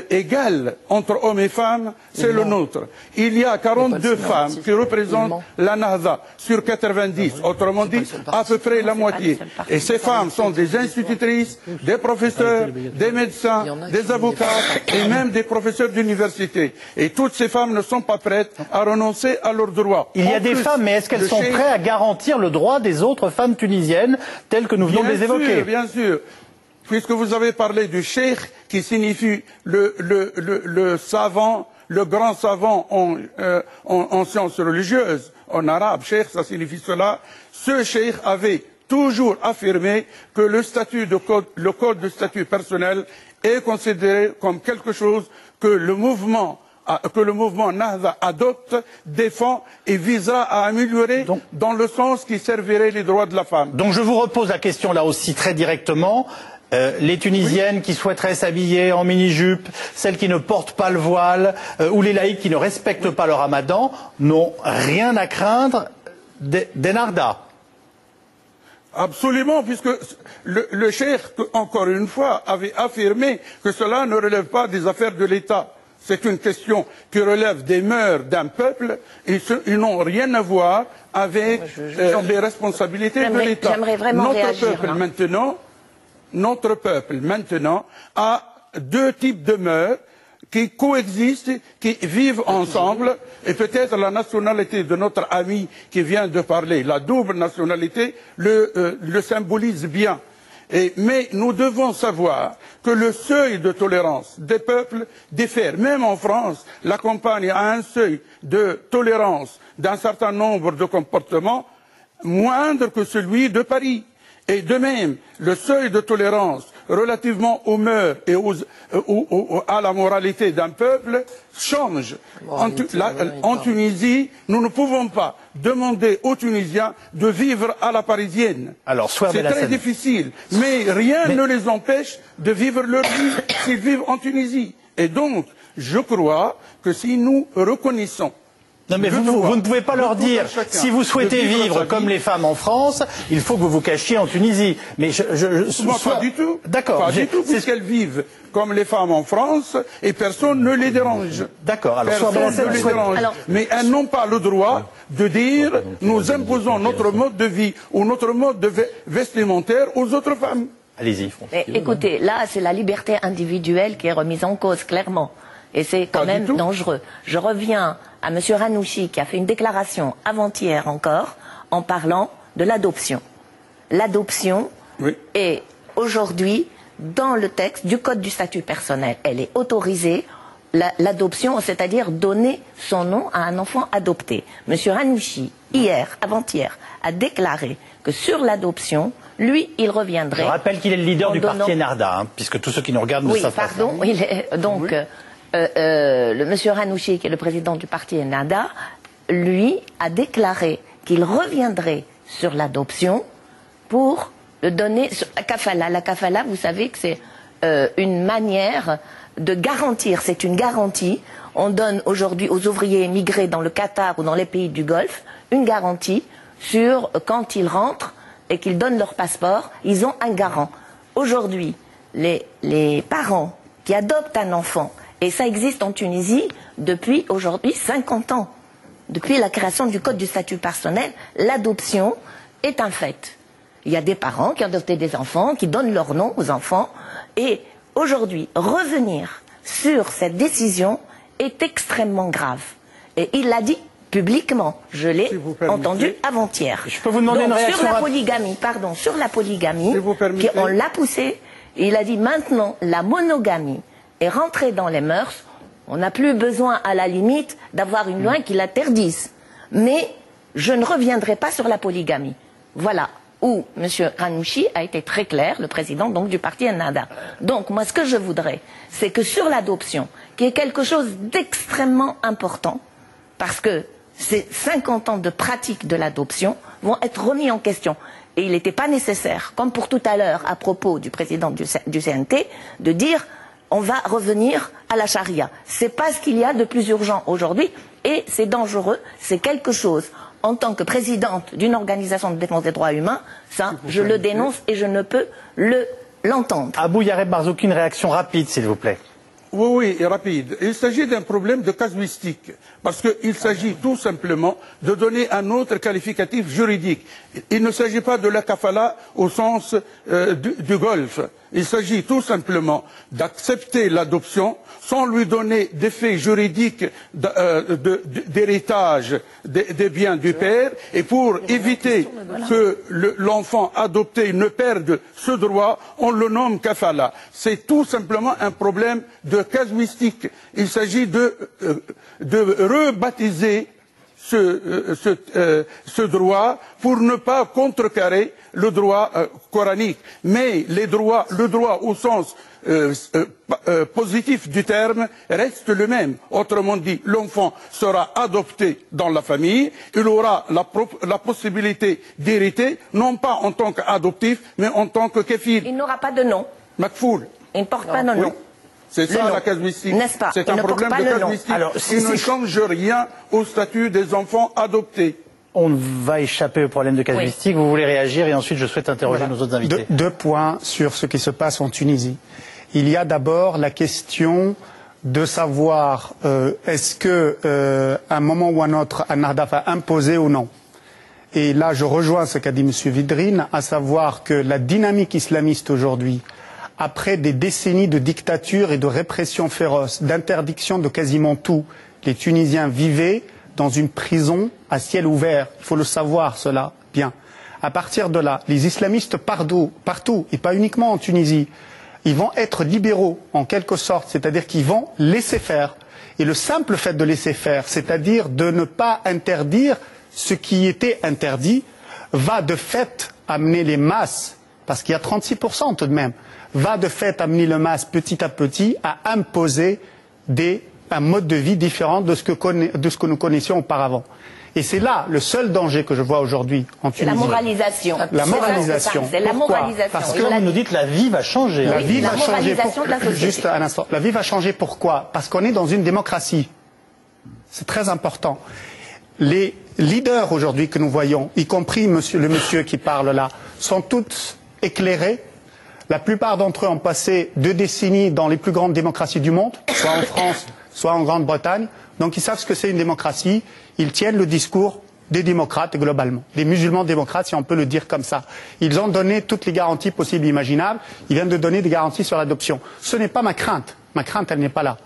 égale entre hommes et femmes, c'est le nôtre. Il y a 42 femmes qui représentent la Nahda sur 90, autrement dit à peu près la moitié. Et ces femmes sont des institutrices, des professeurs, des médecins, des avocats et même des professeurs d'université. Et toutes ces femmes ne sont pas prêtes à renoncer à leurs droits. Il y a des femmes, mais est-ce qu'elles sont prêtes à garantir le droit des autres femmes tunisiennes telles que nous venons de les évoquer? Bien sûr. Puisque vous avez parlé du cheikh, qui signifie le savant, le grand savant en sciences religieuses, en arabe, cheikh, ça signifie cela. Ce cheikh avait toujours affirmé que le code de statut personnel est considéré comme quelque chose que le mouvement Nahda adopte, défend et visera à améliorer dans le sens qui servirait les droits de la femme. Donc je vous repose la question là aussi très directement. Les Tunisiennes qui souhaiteraient s'habiller en mini-jupe, celles qui ne portent pas le voile, ou les laïcs qui ne respectent pas le ramadan, n'ont rien à craindre des Nahda. Absolument, puisque le cheikh, encore une fois, avait affirmé que cela ne relève pas des affaires de l'État. C'est une question qui relève des mœurs d'un peuple et ils n'ont rien à voir avec les responsabilités de l'État. J'aimerais vraiment réagir. Notre peuple maintenant a deux types de mœurs qui coexistent, qui vivent ensemble, et peut-être la nationalité de notre ami qui vient de parler, la double nationalité, le symbolise bien. Mais nous devons savoir que le seuil de tolérance des peuples diffère. Même en France, la campagne a un seuil de tolérance d'un certain nombre de comportements moindre que celui de Paris. Et de même, le seuil de tolérance relativement aux mœurs et à la moralité d'un peuple change. En Tunisie, nous ne pouvons pas demander aux Tunisiens de vivre à la parisienne. C'est très difficile, mais rien ne les empêche de vivre leur vie s'ils vivent en Tunisie. Et donc, Je crois que si nous reconnaissons... Non mais vous ne pouvez pas leur dire, si vous souhaitez vivre comme les femmes en France, il faut que vous vous cachiez en Tunisie. Mais pas du tout. D'accord. Pas du tout, puisqu'elles vivent comme les femmes en France et personne ne les dérange. D'accord. Personne ne les dérange. Mais elles n'ont pas le droit de dire nous imposons notre mode de vie ou notre mode de vestimentaire aux autres femmes. Allez-y. Écoutez, là c'est la liberté individuelle qui est remise en cause clairement. Et c'est quand même dangereux. Je reviens à M. Ranouchi qui a fait une déclaration avant-hier encore en parlant de l'adoption. L'adoption est aujourd'hui dans le texte du Code du statut personnel. Elle est autorisée, l'adoption, c'est-à-dire donner son nom à un enfant adopté. M. Ranouchi, hier, avant-hier, a déclaré que sur l'adoption, lui, il reviendrait... Je rappelle qu'il est le leader du parti Ennahda, hein, puisque tous ceux qui nous regardent ne savent pas. Oui, pardon, il est donc... le monsieur Ranouchi, qui est le président du parti Ennahda, lui a déclaré qu'il reviendrait sur l'adoption pour le donner sur la kafala. La kafala, vous savez que c'est une manière de garantir, c'est une garantie. On donne aujourd'hui aux ouvriers émigrés dans le Qatar ou dans les pays du Golfe une garantie sur quand ils rentrent et qu'ils donnent leur passeport, ils ont un garant. Aujourd'hui, les parents qui adoptent un enfant, et ça existe en Tunisie depuis aujourd'hui 50 ans. Depuis la création du Code du statut personnel, l'adoption est un fait. Il y a des parents qui ont adopté des enfants, qui donnent leur nom aux enfants. Et aujourd'hui, revenir sur cette décision est extrêmement grave. Et il l'a dit publiquement. Je l'ai entendu avant-hier. Je peux vous demander une réaction sur la polygamie, sur la polygamie, on l'a poussé. Il a dit maintenant la monogamie est rentrée dans les mœurs, on n'a plus besoin à la limite d'avoir une loi qui l'interdise. Mais je ne reviendrai pas sur la polygamie. Voilà où M. Ranouchi a été très clair, le président donc du parti Ennahda. Donc moi ce que je voudrais, c'est que sur l'adoption, qui est quelque chose d'extrêmement important, parce que ces 50 ans de pratique de l'adoption vont être remis en question. Et il n'était pas nécessaire, comme pour tout à l'heure à propos du président du CNT, de dire on va revenir à la charia. C'est pas ce qu'il y a de plus urgent aujourd'hui et c'est dangereux, c'est quelque chose. En tant que présidente d'une organisation de défense des droits humains, ça, je le dénonce et je ne peux l'entendre. Abou Yareb Marzouki, une réaction rapide, s'il vous plaît. Oui, rapide. Il s'agit d'un problème de casuistique, parce qu'il s'agit tout simplement de donner un autre qualificatif juridique. Il ne s'agit pas de la kafala au sens du golf. Il s'agit tout simplement d'accepter l'adoption sans lui donner d'effet juridique d'héritage des biens du père, et pour éviter que l'enfant adopté ne perde ce droit, on le nomme kafala. C'est tout simplement un problème de casuistique. Il s'agit de rebaptiser ce droit pour ne pas contrecarrer le droit coranique. Mais le droit au sens positif du terme reste le même. Autrement dit, l'enfant sera adopté dans la famille, il aura la possibilité d'hériter, non pas en tant qu'adoptif, mais en tant que kefil. Il n'aura pas de nom. Makfoul. Il ne porte pas de nom. C'est ça la casuistique. N'est-ce pas? C'est un problème de casuistique qui ne change rien au statut des enfants adoptés. On va échapper au problème de casuistique. Vous voulez réagir et ensuite je souhaite interroger nos autres invités. Deux points sur ce qui se passe en Tunisie. Il y a d'abord la question de savoir est-ce que à un moment ou à un autre, Ennahda va imposer ou non. Et là, je rejoins ce qu'a dit M. Vidrine, à savoir que la dynamique islamiste aujourd'hui, après des décennies de dictature et de répression féroce, d'interdiction de quasiment tout, les Tunisiens vivaient dans une prison à ciel ouvert. Il faut le savoir, cela, bien. À partir de là, les islamistes partout, et pas uniquement en Tunisie, ils vont être libéraux, en quelque sorte, c'est-à-dire qu'ils vont laisser faire. Et le simple fait de laisser faire, c'est-à-dire de ne pas interdire ce qui était interdit, va de fait amener les masses, parce qu'il y a 36% tout de même, va de fait amener le masse petit à petit à imposer un mode de vie différent de ce que nous connaissions auparavant. Et c'est là le seul danger que je vois aujourd'hui en Tunisie. La moralisation. La moralisation. C'est la Pourquoi? moralisation. Parce que là, vous nous dites la vie va changer. La vie va changer. moralisation de la société. Juste un instant. La vie va changer pourquoi? Parce qu'on est dans une démocratie. C'est très important. Les leaders aujourd'hui que nous voyons, y compris le monsieur qui parle là, sont tous éclairés. La plupart d'entre eux ont passé 2 décennies dans les plus grandes démocraties du monde, soit en France, soit en Grande-Bretagne. Donc ils savent ce que c'est une démocratie. Ils tiennent le discours des démocrates globalement, des musulmans démocrates si on peut le dire comme ça. Ils ont donné toutes les garanties possibles et imaginables. Ils viennent de donner des garanties sur l'adoption. Ce n'est pas ma crainte. Ma crainte, elle n'est pas là.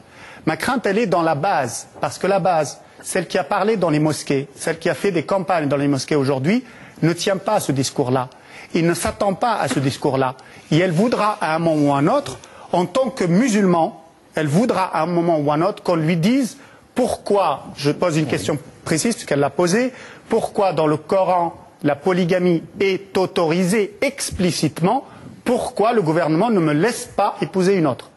Ma crainte, elle est dans la base. Parce que la base, celle qui a parlé dans les mosquées, celle qui a fait des campagnes dans les mosquées aujourd'hui, ne tient pas à ce discours-là. Il ne s'attend pas à ce discours-là. Et elle voudra à un moment ou à un autre, en tant que musulman, elle voudra à un moment ou à un autre qu'on lui dise pourquoi, je pose une question précise puisqu'elle l'a posée, pourquoi dans le Coran la polygamie est autorisée explicitement, pourquoi le gouvernement ne me laisse pas épouser une autre?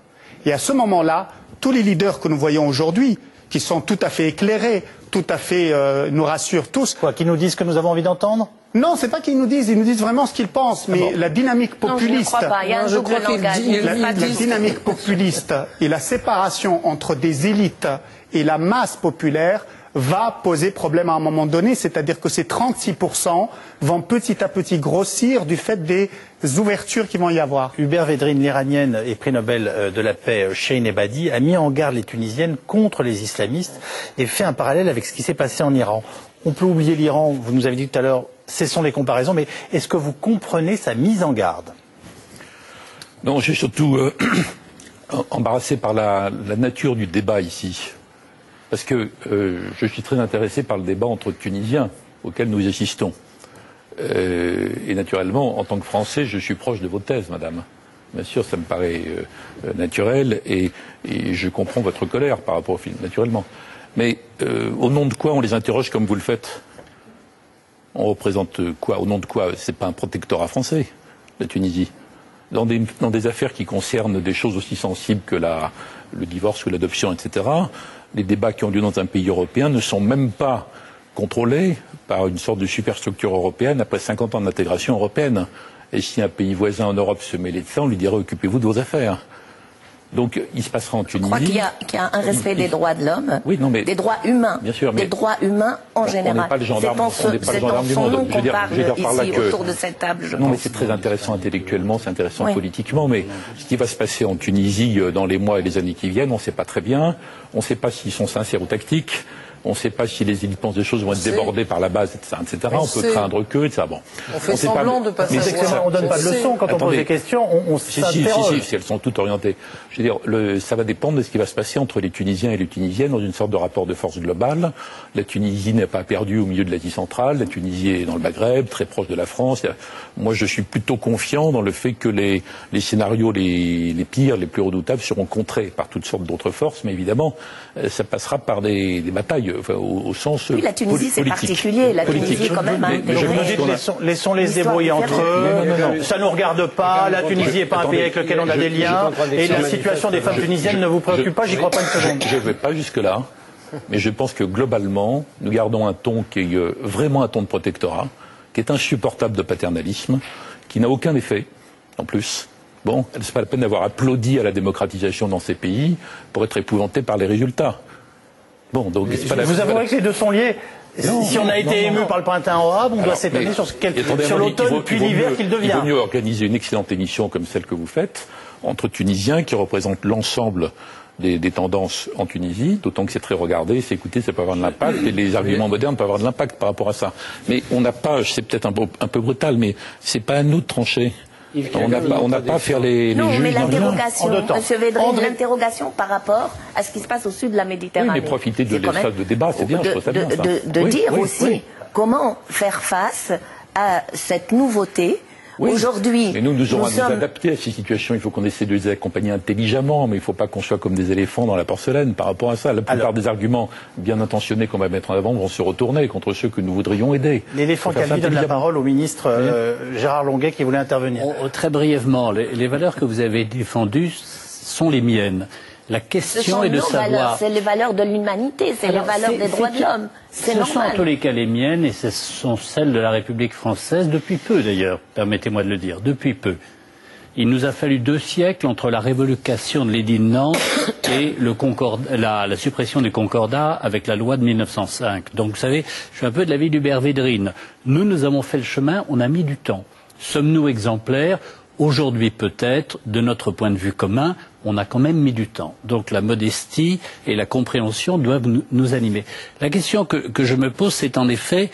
Et à ce moment-là, tous les leaders que nous voyons aujourd'hui, qui sont tout à fait éclairés, tout à fait nous rassurent tous. Quoi, qui nous disent ce que nous avons envie d'entendre? Non, c'est pas qu'ils nous disent vraiment ce qu'ils pensent, mais la dynamique populiste, la dynamique populiste et la séparation entre des élites et la masse populaire va poser problème à un moment donné, c'est-à-dire que ces 36% vont petit à petit grossir du fait des ouvertures qui vont y avoir. Hubert Védrine, l'Iranienne et prix Nobel de la paix Shein Ebadi, a mis en garde les Tunisiennes contre les islamistes et fait un parallèle avec ce qui s'est passé en Iran. On peut oublier l'Iran, vous nous avez dit tout à l'heure, cessons les comparaisons, mais est-ce que vous comprenez sa mise en garde? Non, je suis surtout embarrassé par la nature du débat ici. Parce que je suis très intéressé par le débat entre Tunisiens auquel nous assistons. Et naturellement, en tant que Français, je suis proche de vos thèses, madame. Bien sûr, ça me paraît naturel et je comprends votre colère par rapport au film, naturellement. Mais au nom de quoi on les interroge comme vous le faites? On représente quoi? Au nom de quoi? C'est pas un protectorat français, la Tunisie. Dans des affaires qui concernent des choses aussi sensibles que le divorce ou l'adoption, etc., les débats qui ont lieu dans un pays européen ne sont même pas contrôlés par une sorte de superstructure européenne après 50 ans d'intégration européenne. Et si un pays voisin en Europe se mêlait de ça, on lui dirait occupez-vous de vos affaires. Donc, il se passera en Tunisie. Je crois qu'il y a un respect des droits de l'homme, oui, non, mais, des droits humains, bien sûr, mais des droits humains en général. On n'est pas le gendarme, du monde. Qu'on parle ici autour de cette table. Non, mais c'est très intéressant intellectuellement, c'est intéressant politiquement, mais ce qui va se passer en Tunisie dans les mois et les années qui viennent, on ne sait pas très bien. On ne sait pas s'ils sont sincères ou tactiques. On ne sait pas si les élites pensent des choses vont être débordées par la base, etc. On peut craindre qu'eux, etc. Bon. On fait semblant de pas savoir. On ne donne pas de leçons quand on pose des questions, on s'interroge. Si, elles sont toutes orientées. Je veux dire, ça va dépendre de ce qui va se passer entre les Tunisiens et les Tunisiennes dans une sorte de rapport de force globale. La Tunisie n'est pas perdue au milieu de l'Asie centrale. La Tunisie est dans le Maghreb, très proche de la France. Moi, je suis plutôt confiant dans le fait que les scénarios les pires, les plus redoutables seront contrés par toutes sortes d'autres forces. Mais évidemment, ça passera par des batailles. Enfin, au sens oui, la Tunisie, c'est particulier. La Tunisie, quand même, je vous dis, laissons-les se débrouiller entre eux. Ça ne nous regarde pas. La Tunisie n'est pas un pays avec lequel on a des liens. Et la situation des femmes tunisiennes ne vous préoccupe pas, j'y crois pas une seconde. Je ne vais pas jusque-là. Mais je pense que globalement, nous gardons un ton qui est vraiment un ton de protectorat, qui est insupportable de paternalisme, qui n'a aucun effet, en plus. Bon, c'est pas la peine d'avoir applaudi à la démocratisation dans ces pays pour être épouvanté par les résultats. Bon, donc vous avouez que les deux sont liés. Si on a été ému par le printemps arabe, on doit s'étonner sur l'automne puis l'hiver qu'il devient. Il vaut mieux organiser une excellente émission comme celle que vous faites, entre Tunisiens qui représentent l'ensemble des tendances en Tunisie, d'autant que c'est très regardé, c'est écouté, ça peut avoir de l'impact, et les arguments modernes peuvent avoir de l'impact par rapport à ça. Mais on n'a pas, c'est peut-être un peu brutal, mais c'est pas à nous de trancher. On n'a pas à faire les non, juges. Mais l'interrogation, M. Védrine, l'interrogation par rapport à ce qui se passe au sud de la Méditerranée. Oui, mais profiter de l'espace de débat, c'est bien, je trouve ça bien. De dire aussi comment faire face à cette nouveauté. Oui. Aujourd'hui, mais nous aurons à nous adapter à ces situations. Il faut qu'on essaie de les accompagner intelligemment, mais il ne faut pas qu'on soit comme des éléphants dans la porcelaine par rapport à ça. La plupart des arguments bien intentionnés qu'on va mettre en avant vont se retourner contre ceux que nous voudrions aider. L'éléphant qui donne la parole au ministre Gérard Longuet qui voulait intervenir. Très brièvement, les valeurs que vous avez défendues sont les miennes. La question est de savoir... C'est les valeurs de l'humanité, c'est les valeurs des droits de l'homme. C'est normal. Ce sont en tous les cas les miennes et ce sont celles de la République française depuis peu d'ailleurs, permettez-moi de le dire, depuis peu. Il nous a fallu 2 siècles entre la révocation de l'édit de Nantes et la suppression du concordat avec la loi de 1905. Donc vous savez, je suis un peu de l'avis d'Hubert Védrine. Nous avons fait le chemin, on a mis du temps. Sommes-nous exemplaires ? Aujourd'hui peut-être, de notre point de vue commun, on a quand même mis du temps. Donc la modestie et la compréhension doivent nous animer. La question que je me pose, c'est en effet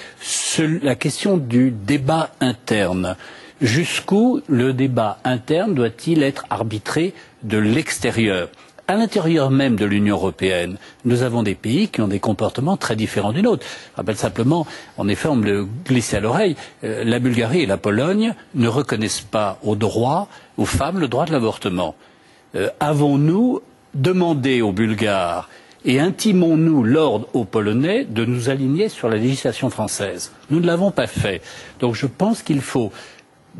la question du débat interne. Jusqu'où le débat interne doit-il être arbitré de l'extérieur ? À l'intérieur même de l'Union européenne, nous avons des pays qui ont des comportements très différents du nôtre. Je rappelle simplement, en effet, on me le glissait à l'oreille, la Bulgarie et la Pologne ne reconnaissent pas aux femmes le droit de l'avortement. Avons-nous demandé aux Bulgares et intimons-nous l'ordre aux Polonais de nous aligner sur la législation française? Nous ne l'avons pas fait. Donc je pense qu'il faut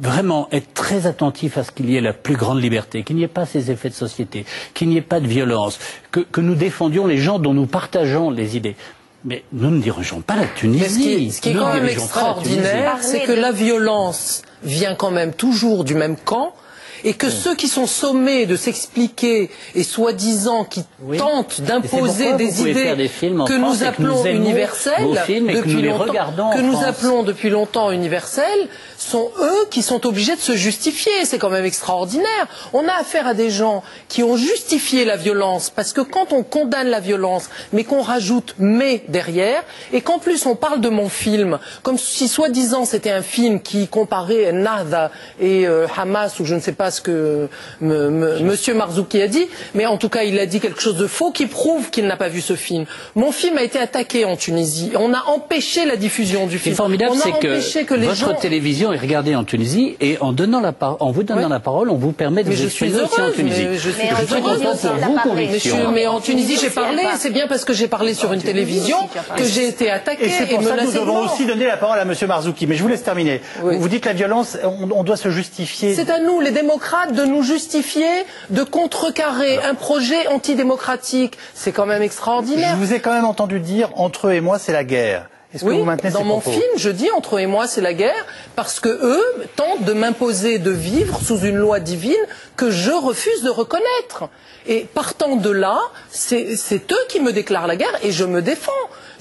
vraiment être très attentif à ce qu'il y ait la plus grande liberté, qu'il n'y ait pas ces effets de société, qu'il n'y ait pas de violence, que nous défendions les gens dont nous partageons les idées. Mais nous ne dirigeons pas la Tunisie. Mais ce qui est quand même extraordinaire, c'est que la violence vient quand même toujours du même camp. Et que ceux qui sont sommés de s'expliquer et soi-disant qui tentent d'imposer des idées que nous appelons universelles depuis longtemps universelles, sont eux qui sont obligés de se justifier. C'est quand même extraordinaire. On a affaire à des gens qui ont justifié la violence parce que quand on condamne la violence, mais qu'on rajoute « mais » derrière, et qu'en plus on parle de mon film comme si soi-disant c'était un film qui comparait Nahda et Hamas ou je ne sais pas ce que Monsieur Marzouki a dit, mais en tout cas il a dit quelque chose de faux qui prouve qu'il n'a pas vu ce film. Mon film a été attaqué en Tunisie. On a empêché la diffusion du film. Ce qui est formidable, c'est que votre télévision est regardée en Tunisie et en vous donnant la parole, on vous permet de vous exprimer aussi en Tunisie. Je suis content pour vous, conviction. Mais en Tunisie j'ai parlé, c'est bien parce que j'ai parlé sur une télévision que j'ai été attaqué. Et c'est pour ça que nous devons aussi donner la parole à Monsieur Marzouki. Mais je vous laisse terminer. Vous dites la violence, on doit se justifier. C'est à nous, les démocrates, de nous justifier, de contrecarrer un projet antidémocratique. C'est quand même extraordinaire. Je vous ai quand même entendu dire entre eux et moi c'est la guerre. Est-ce que vous maintenez dans mon film, je dis entre eux et moi c'est la guerre parce que eux tentent de m'imposer de vivre sous une loi divine que je refuse de reconnaître. Et partant de là, c'est eux qui me déclarent la guerre et je me défends.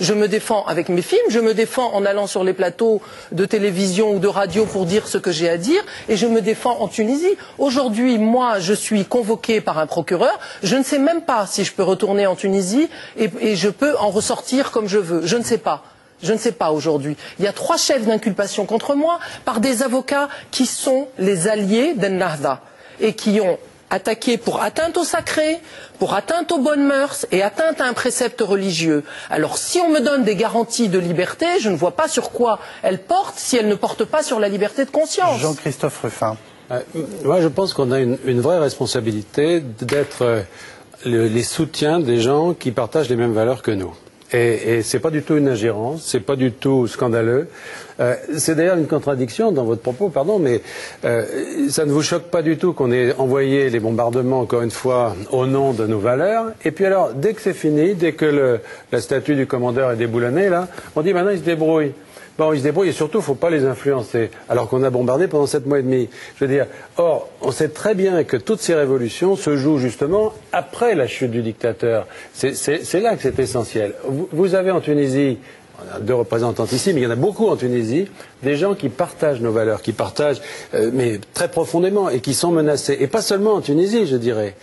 Je me défends avec mes films, je me défends en allant sur les plateaux de télévision ou de radio pour dire ce que j'ai à dire, et je me défends en Tunisie. Aujourd'hui, moi, je suis convoqué par un procureur, je ne sais même pas si je peux retourner en Tunisie et je peux en ressortir comme je veux. Je ne sais pas. Je ne sais pas aujourd'hui. Il y a 3 chefs d'inculpation contre moi par des avocats qui sont les alliés d'Ennahda et qui ont attaqué pour atteinte au sacré, pour atteinte aux bonnes mœurs et atteinte à un précepte religieux. Alors si on me donne des garanties de liberté, je ne vois pas sur quoi elles portent si elles ne portent pas sur la liberté de conscience. Jean-Christophe Rufin. Moi je pense qu'on a une vraie responsabilité d'être les soutiens des gens qui partagent les mêmes valeurs que nous. Et c'est pas du tout une ingérence, c'est pas du tout scandaleux. C'est d'ailleurs une contradiction dans votre propos, pardon, mais ça ne vous choque pas du tout qu'on ait envoyé les bombardements, encore une fois, au nom de nos valeurs. Et puis alors, dès que c'est fini, dès que la statue du commandeur est déboulonnée, là, on dit maintenant ils se débrouillent. Bon, ils se débrouillent et surtout, il ne faut pas les influencer. Alors qu'on a bombardé pendant 7 mois et demi. Je veux dire, or, on sait très bien que toutes ces révolutions se jouent justement après la chute du dictateur. C'est là que c'est essentiel. Vous avez en Tunisie, on a 2 représentants ici, mais il y en a beaucoup en Tunisie, des gens qui partagent nos valeurs, qui partagent, mais très profondément, et qui sont menacés. Et pas seulement en Tunisie, je dirais.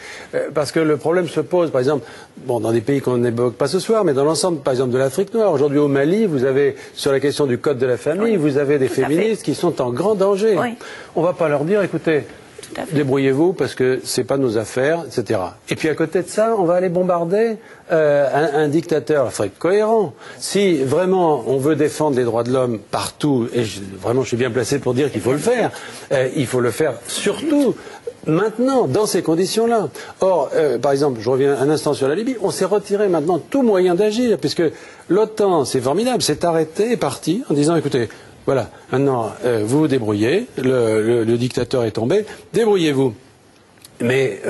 Parce que le problème se pose, par exemple, bon, dans des pays qu'on n'évoque pas ce soir, mais dans l'ensemble, par exemple, de l'Afrique noire. Aujourd'hui, au Mali, vous avez, sur la question du code de la famille, vous avez des féministes qui sont en grand danger. On ne va pas leur dire, écoutez, débrouillez-vous parce que c'est pas nos affaires, etc. Et puis à côté de ça, on va aller bombarder un dictateur. Il faudrait être cohérent. Si vraiment on veut défendre les droits de l'homme partout, et vraiment je suis bien placé pour dire qu'il faut le faire, il faut le faire surtout maintenant, dans ces conditions-là. Or, par exemple, je reviens un instant sur la Libye, on s'est retiré maintenant tout moyen d'agir, puisque l'OTAN, c'est formidable, s'est arrêté et parti en disant, écoutez, voilà, maintenant, vous vous débrouillez, le dictateur est tombé, débrouillez-vous. Mais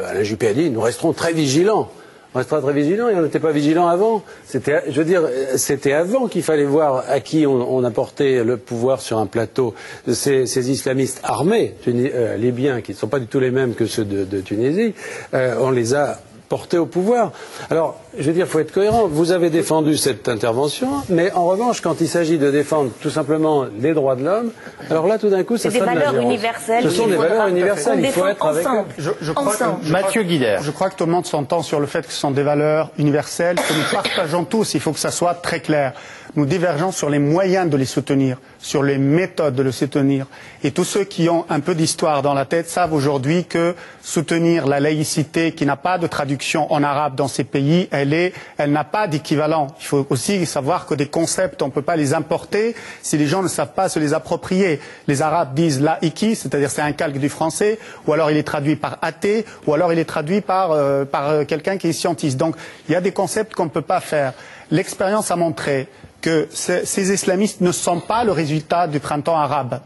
Alain Juppé a dit, nous resterons très vigilants. On restera très vigilants et on n'était pas vigilants avant. C'était avant qu'il fallait voir à qui on apportait le pouvoir sur un plateau. Ces islamistes armés libyens, qui ne sont pas du tout les mêmes que ceux de Tunisie, on les a portés au pouvoir. Alors, je veux dire, il faut être cohérent. Vous avez défendu cette intervention, mais en revanche, quand il s'agit de défendre tout simplement les droits de l'homme, alors là, tout d'un coup, ça sera de l'ingérence. Universelles. Ce sont des valeurs universelles. Il faut être avec eux. Mathieu Guidère. Je crois que tout le monde s'entend sur le fait que ce sont des valeurs universelles que nous partageons tous. Il faut que ça soit très clair. Nous divergeons sur les moyens de les soutenir, sur les méthodes de les soutenir. Et tous ceux qui ont un peu d'histoire dans la tête savent aujourd'hui que soutenir la laïcité qui n'a pas de traduction en arabe dans ces pays, elle n'a pas d'équivalent. Il faut aussi savoir que des concepts, on ne peut pas les importer si les gens ne savent pas se les approprier. Les Arabes disent laïki, c'est-à-dire c'est un calque du français, ou alors il est traduit par athée, ou alors il est traduit par quelqu'un qui est scientiste. Donc il y a des concepts qu'on ne peut pas faire. L'expérience a montré que ces islamistes ne sont pas le résultat du printemps arabe.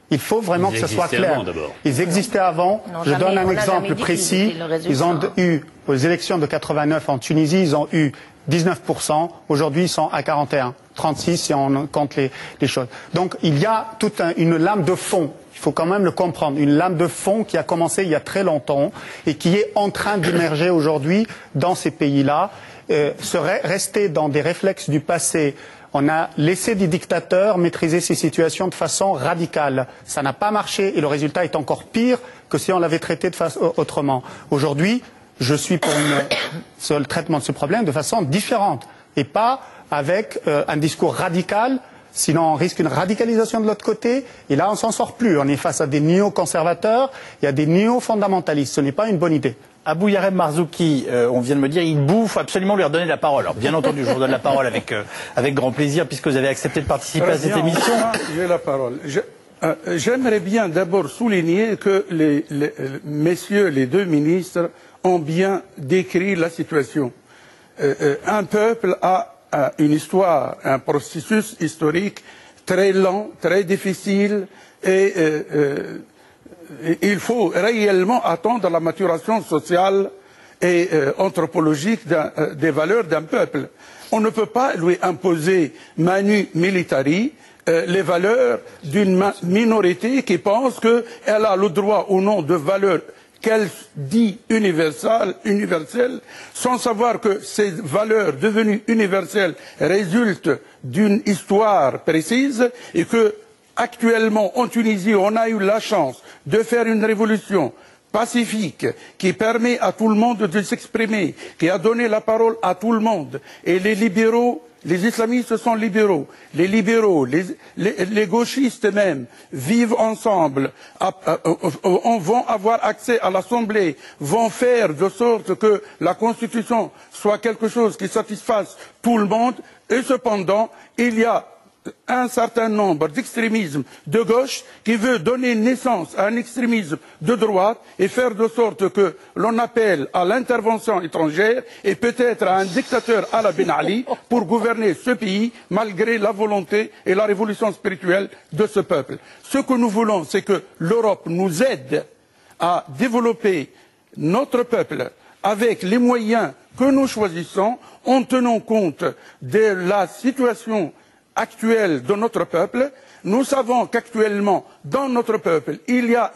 Il faut vraiment que ce soit clair. Ils existaient avant. Je donne un exemple précis. Ils ont eu, aux élections de 89 en Tunisie, ils ont eu 19%. Aujourd'hui, ils sont à 41. 36 si on compte les choses. Donc, il y a toute une lame de fond. Il faut quand même le comprendre. Une lame de fond qui a commencé il y a très longtemps et qui est en train d'émerger aujourd'hui dans ces pays-là. Serait resté dans des réflexes du passé. On a laissé des dictateurs maîtriser ces situations de façon radicale. Ça n'a pas marché et le résultat est encore pire que si on l'avait traité de façon autrement. Aujourd'hui, je suis pour le traitement de ce problème de façon différente et pas avec un discours radical. Sinon, on risque une radicalisation de l'autre côté. Et là, on s'en sort plus. On est face à des néo-conservateurs et à des néo-fondamentalistes. Ce n'est pas une bonne idée. Abou Yareb Marzouki, on vient de me dire, il bouffe, absolument lui redonner la parole. Alors, bien entendu, je vous redonne la parole avec grand plaisir, puisque vous avez accepté de participer à cette émission. J'ai la parole. J'aimerais bien d'abord souligner que messieurs les deux ministres ont bien décrit la situation. Un peuple a une histoire, un processus historique très lent, très difficile et il faut réellement attendre la maturation sociale et anthropologique des valeurs d'un peuple. On ne peut pas lui imposer manu militari les valeurs d'une minorité qui pense qu'elle a le droit au nom de valeurs qu'elle dit universelles, sans savoir que ces valeurs devenues universelles résultent d'une histoire précise et que actuellement, en Tunisie, on a eu la chance de faire une révolution pacifique qui permet à tout le monde de s'exprimer, qui a donné la parole à tout le monde. Et les libéraux, les islamistes sont libéraux. Les libéraux, les gauchistes même, vivent ensemble, vont avoir accès à l'Assemblée, vont faire de sorte que la Constitution soit quelque chose qui satisfasse tout le monde. Et cependant, il y a un certain nombre d'extrémismes de gauche qui veut donner naissance à un extrémisme de droite et faire de sorte que l'on appelle à l'intervention étrangère et peut-être à un dictateur à la Ben Ali pour gouverner ce pays malgré la volonté et la révolution spirituelle de ce peuple. Ce que nous voulons, c'est que l'Europe nous aide à développer notre peuple avec les moyens que nous choisissons en tenant compte de la situation actuelle de notre peuple. Nous savons qu'actuellement, dans notre peuple, il y a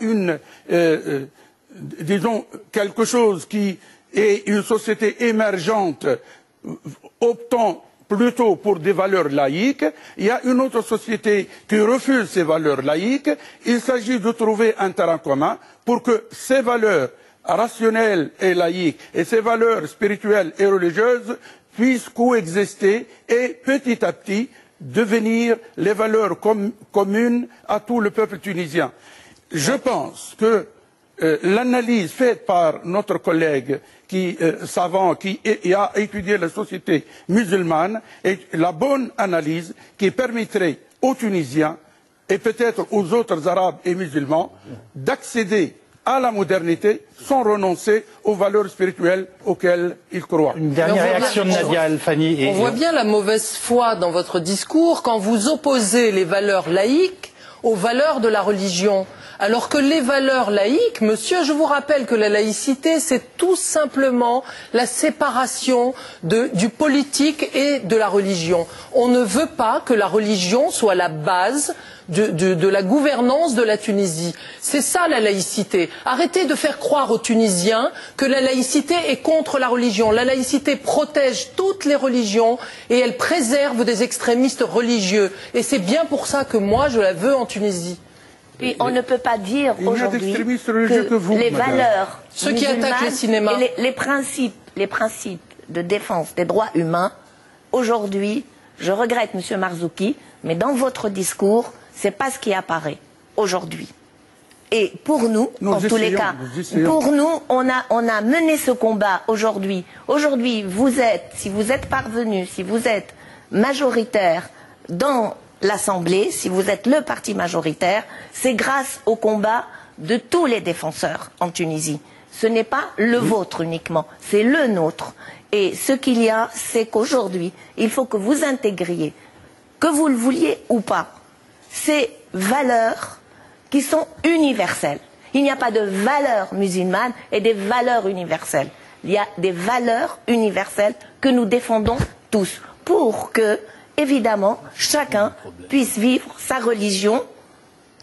disons, quelque chose qui est une société émergente optant plutôt pour des valeurs laïques. Il y a une autre société qui refuse ces valeurs laïques. Il s'agit de trouver un terrain commun pour que ces valeurs rationnelles et laïques et ces valeurs spirituelles et religieuses puissent coexister et petit à petit devenir les valeurs communes à tout le peuple tunisien. Je pense que l'analyse faite par notre collègue savant qui a étudié la société musulmane est la bonne analyse qui permettrait aux Tunisiens et peut-être aux autres Arabes et musulmans d'accéder à la modernité sans renoncer aux valeurs spirituelles auxquelles ils croient. Une dernière réaction de Nadia Alfani. On voit bien la mauvaise foi dans votre discours quand vous opposez les valeurs laïques aux valeurs de la religion. Alors que les valeurs laïques, monsieur, je vous rappelle que la laïcité, c'est tout simplement la séparation du politique et de la religion. On ne veut pas que la religion soit la base de la gouvernance de la Tunisie. C'est ça la laïcité. Arrêtez de faire croire aux Tunisiens que la laïcité est contre la religion. La laïcité protège toutes les religions et elle préserve des extrémistes religieux. Et c'est bien pour ça que moi je la veux en Tunisie. Puis on ne peut pas dire aujourd'hui que les valeurs ceux qui attaquent les cinémas et les principes de défense des droits humains, aujourd'hui, je regrette Monsieur Marzouki, mais dans votre discours, c'est pas ce qui apparaît aujourd'hui. Et pour nous, en tous les cas, pour nous, on a mené ce combat aujourd'hui. Aujourd'hui, si vous êtes parvenu, si vous êtes majoritaire dans l'Assemblée, si vous êtes le parti majoritaire, c'est grâce au combat de tous les défenseurs en Tunisie. Ce n'est pas le vôtre uniquement, c'est le nôtre. Et ce qu'il y a, c'est qu'aujourd'hui, il faut que vous intégriez, que vous le vouliez ou pas, ces valeurs qui sont universelles. Il n'y a pas de valeurs musulmanes et des valeurs universelles. Il y a des valeurs universelles que nous défendons tous pour que, évidemment, chacun puisse vivre sa religion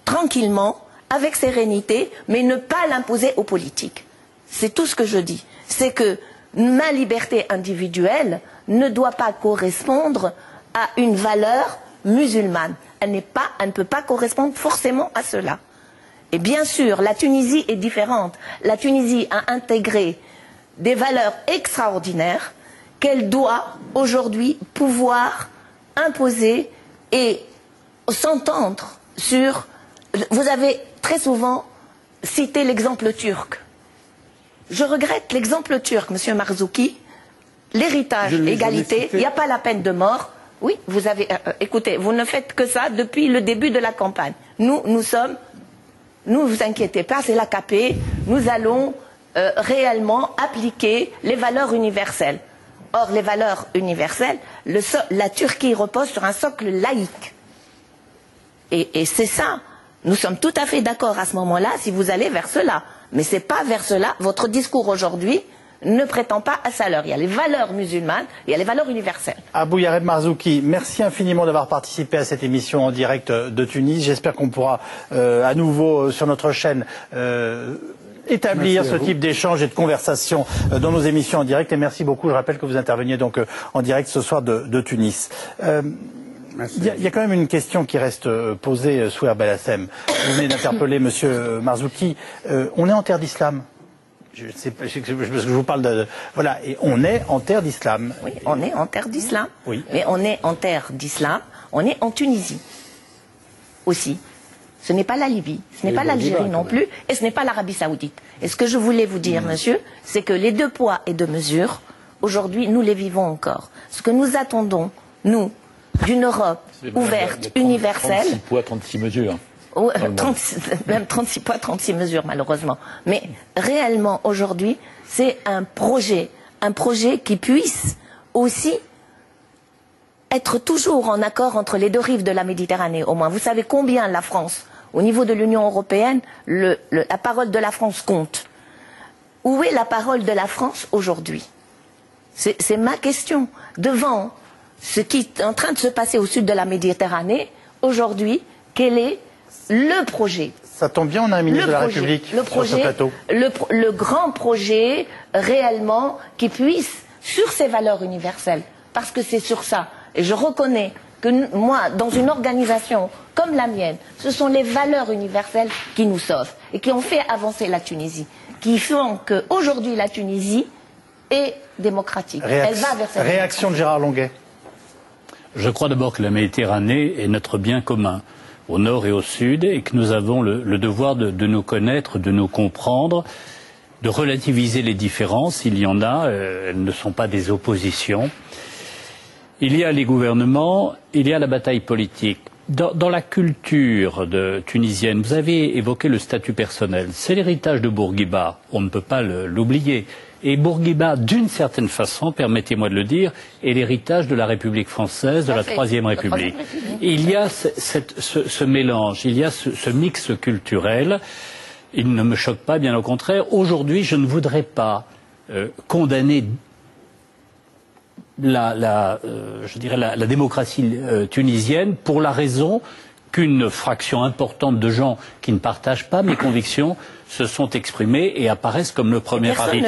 tranquillement, avec sérénité, mais ne pas l'imposer aux politiques. C'est tout ce que je dis. C'est que ma liberté individuelle ne doit pas correspondre à une valeur musulmane. Elle ne peut pas correspondre forcément à cela. Et bien sûr, la Tunisie est différente. La Tunisie a intégré des valeurs extraordinaires qu'elle doit aujourd'hui pouvoir imposer et s'entendre sur... Vous avez très souvent cité l'exemple turc. Je regrette l'exemple turc, Monsieur Marzouki. L'héritage, l'égalité, il n'y a pas la peine de mort. Oui, vous avez... écoutez, vous ne faites que ça depuis le début de la campagne. Ne vous inquiétez pas, c'est l'AKP. Nous allons réellement appliquer les valeurs universelles. Or, les valeurs universelles, la Turquie repose sur un socle laïque. Et c'est ça. Nous sommes tout à fait d'accord à ce moment-là si vous allez vers cela. Mais ce n'est pas vers cela. Votre discours aujourd'hui ne prétend pas à ça. Il y a les valeurs musulmanes, il y a les valeurs universelles. Abou Yared Marzouki, merci infiniment d'avoir participé à cette émission en direct de Tunis. J'espère qu'on pourra à nouveau sur notre chaîne établir ce type d'échange et de conversation dans nos émissions en direct. Et merci beaucoup. Je rappelle que vous interveniez donc en direct ce soir de Tunis. Il y a quand même une question qui reste posée, Souher Belhassem. Vous venez d'interpeller Monsieur Marzouki. On est en terre d'islam. Je vous parle de... Voilà, et on est en terre d'islam. Oui, on est en terre d'islam. Oui. Mais on est en terre d'islam, on est en Tunisie aussi. Ce n'est pas la Libye, ce n'est pas l'Algérie non plus, et ce n'est pas l'Arabie Saoudite. Et ce que je voulais vous dire, monsieur, c'est que les 2 poids et 2 mesures, aujourd'hui, nous les vivons encore. Ce que nous attendons, nous, d'une Europe ouverte, universelle... 36 poids, 36 mesures. Même 36 poids, 36 mesures, malheureusement. Mais réellement, aujourd'hui, c'est un projet qui puisse aussi être toujours en accord entre les 2 rives de la Méditerranée, au moins. Vous savez combien la France, au niveau de l'Union européenne, la parole de la France compte. Où est la parole de la France aujourd'hui? C'est ma question. Devant ce qui est en train de se passer au sud de la Méditerranée, aujourd'hui, quel est le projet? Ça tombe bien, on a un ministre de la République sur ce plateau. Le grand projet, réellement, qui puisse, sur ces valeurs universelles, parce que c'est sur ça. Et je reconnais que moi, dans une organisation comme la mienne, ce sont les valeurs universelles qui nous sauvent et qui ont fait avancer la Tunisie, qui font qu'aujourd'hui la Tunisie est démocratique. Elle va vers cette réaction de Gérard Longuet. Je crois d'abord que la Méditerranée est notre bien commun, au nord et au sud, et que nous avons le devoir de nous connaître, de nous comprendre, de relativiser les différences. Il y en a, elles ne sont pas des oppositions. Il y a les gouvernements, il y a la bataille politique. Dans la culture tunisienne, vous avez évoqué le statut personnel. C'est l'héritage de Bourguiba, on ne peut pas l'oublier. Et Bourguiba, d'une certaine façon, permettez-moi de le dire, est l'héritage de la République française, de la Troisième République. Il y a ce mélange, il y a ce mix culturel. Il ne me choque pas, bien au contraire. Aujourd'hui, je ne voudrais pas condamner la démocratie tunisienne pour la raison qu'une fraction importante de gens qui ne partagent pas mes convictions se sont exprimés et apparaissent comme le premier pari.